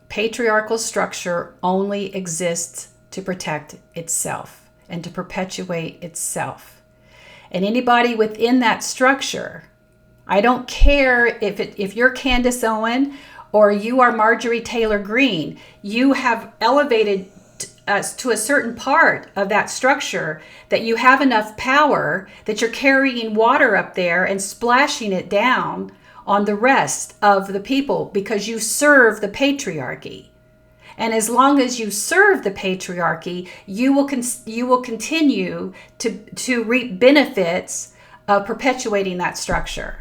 Patriarchal structure only exists to protect itself and to perpetuate itself. And anybody within that structure, I don't care if you're Candace Owen or you are Marjorie Taylor Greene, you have elevated to a certain part of that structure that you have enough power that you're carrying water up there and splashing it down on the rest of the people, because you serve the patriarchy. And as long as you serve the patriarchy, you will continue to reap benefits of perpetuating that structure.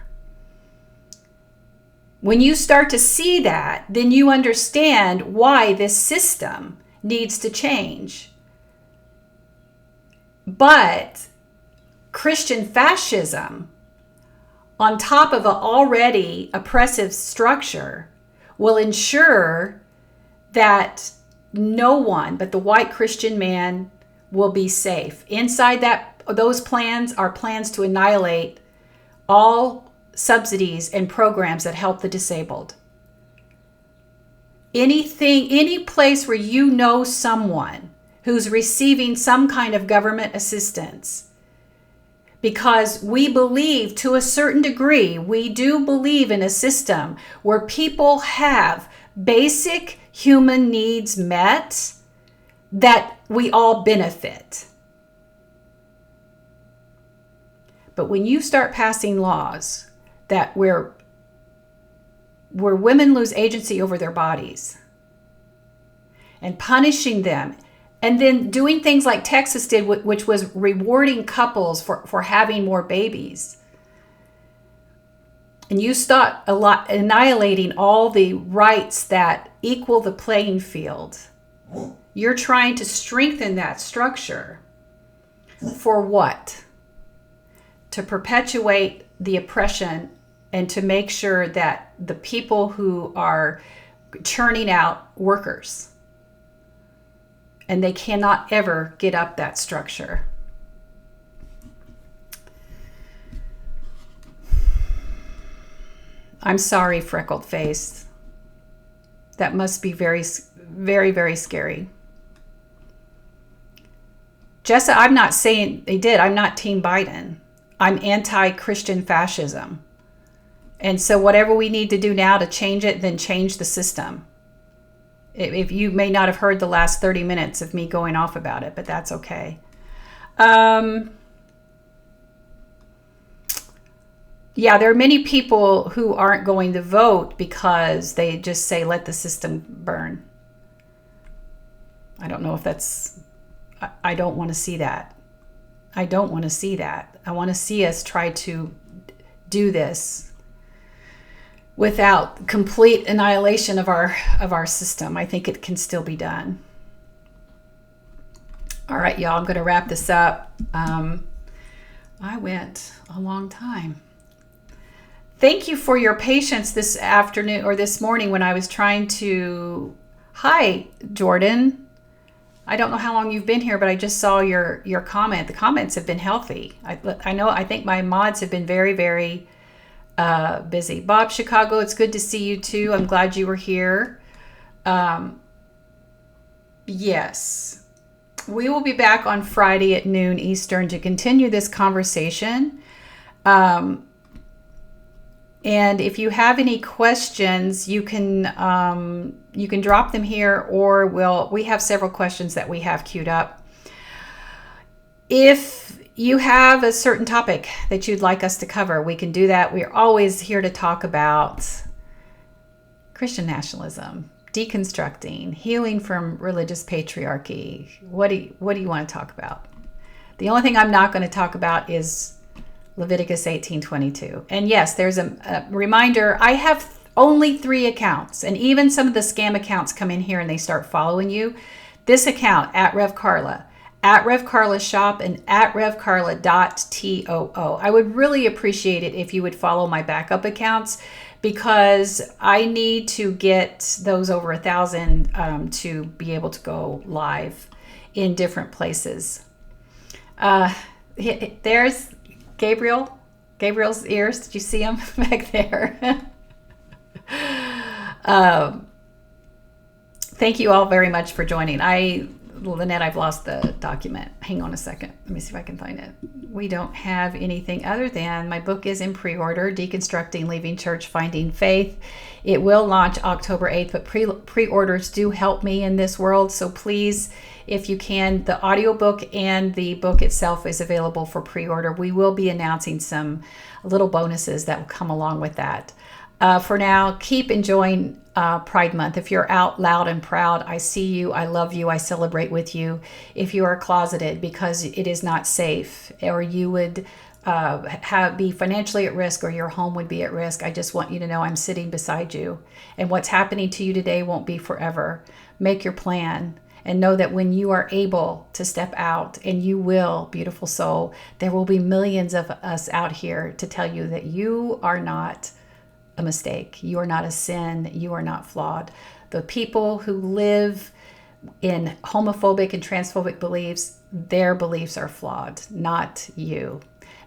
When you start to see that, then you understand why this system needs to change. But Christian fascism, on top of an already oppressive structure, will ensure that no one but the white Christian man will be safe. Inside those plans are plans to annihilate all subsidies and programs that help the disabled. Any place where you know someone who's receiving some kind of government assistance, because we believe, to a certain degree, we do believe in a system where people have basic human needs met, that we all benefit. But when you start passing laws that where women lose agency over their bodies and punishing them, and then doing things like Texas did, which was rewarding couples for having more babies. And you start annihilating all the rights that equal the playing field. You're trying to strengthen that structure. For what? To perpetuate the oppression and to make sure that the people who are churning out workers, and they cannot ever get up that structure. I'm sorry, freckled face. That must be very, very, very scary. Jessa, I'm not saying they did. I'm not Team Biden. I'm anti-Christian fascism. And so whatever we need to do now to change it, then change the system. If you may not have heard the last 30 minutes of me going off about it, but that's okay. Yeah, there are many people who aren't going to vote because they just say, let the system burn. I don't know if that's, I don't want to see that. I don't want to see that. I want to see us try to do this without complete annihilation of our system. I think it can still be done. All right, y'all, I'm going to wrap this up. I went a long time. Thank you for your patience this afternoon or this morning when I was trying to... Hi, Jordan. I don't know how long you've been here, but I just saw your comment. The comments have been healthy. I think my mods have been very, very busy. Bob Chicago, it's good to see you too. I'm glad you were here. Yes. We will be back on Friday at noon Eastern to continue this conversation. And if you have any questions, you can drop them here, or we have several questions that we have queued up. If you have a certain topic that you'd like us to cover, we can do that. We're always here to talk about Christian nationalism, deconstructing, healing from religious patriarchy. What do you want to talk about? The only thing I'm not going to talk about is Leviticus 18:22. And yes, there's a reminder. I have only 3 accounts, and even some of the scam accounts come in here and they start following you. This account at Rev Karla, at Rev Karla Shop, and at RevKarla.too. I would really appreciate it if you would follow my backup accounts, because I need to get those over 1,000 to be able to go live in different places. There's Gabriel's ears. Did you see him back there? Thank you all very much for joining. Lynette, I've lost the document. Hang on a second. Let me see if I can find it. We don't have anything other than my book is in pre-order, Deconstructing, Leaving Church, Finding Faith. It will launch October 8th, but pre-orders do help me in this world. So please, if you can, the audiobook and the book itself is available for pre-order. We will be announcing some little bonuses that will come along with that. For now, keep enjoying Pride Month. If you're out loud and proud, I see you, I love you, I celebrate with you. If you are closeted because it is not safe, or you would be financially at risk, or your home would be at risk, I just want you to know I'm sitting beside you. And what's happening to you today won't be forever. Make your plan. And know that when you are able to step out, and you will, beautiful soul, there will be millions of us out here to tell you that you are not a mistake. You are not a sin. You are not flawed. The people who live in homophobic and transphobic beliefs, their beliefs are flawed, not you.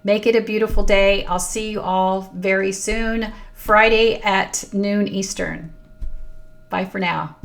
Make it a beautiful day. I'll see you all very soon, Friday at noon Eastern. Bye for now.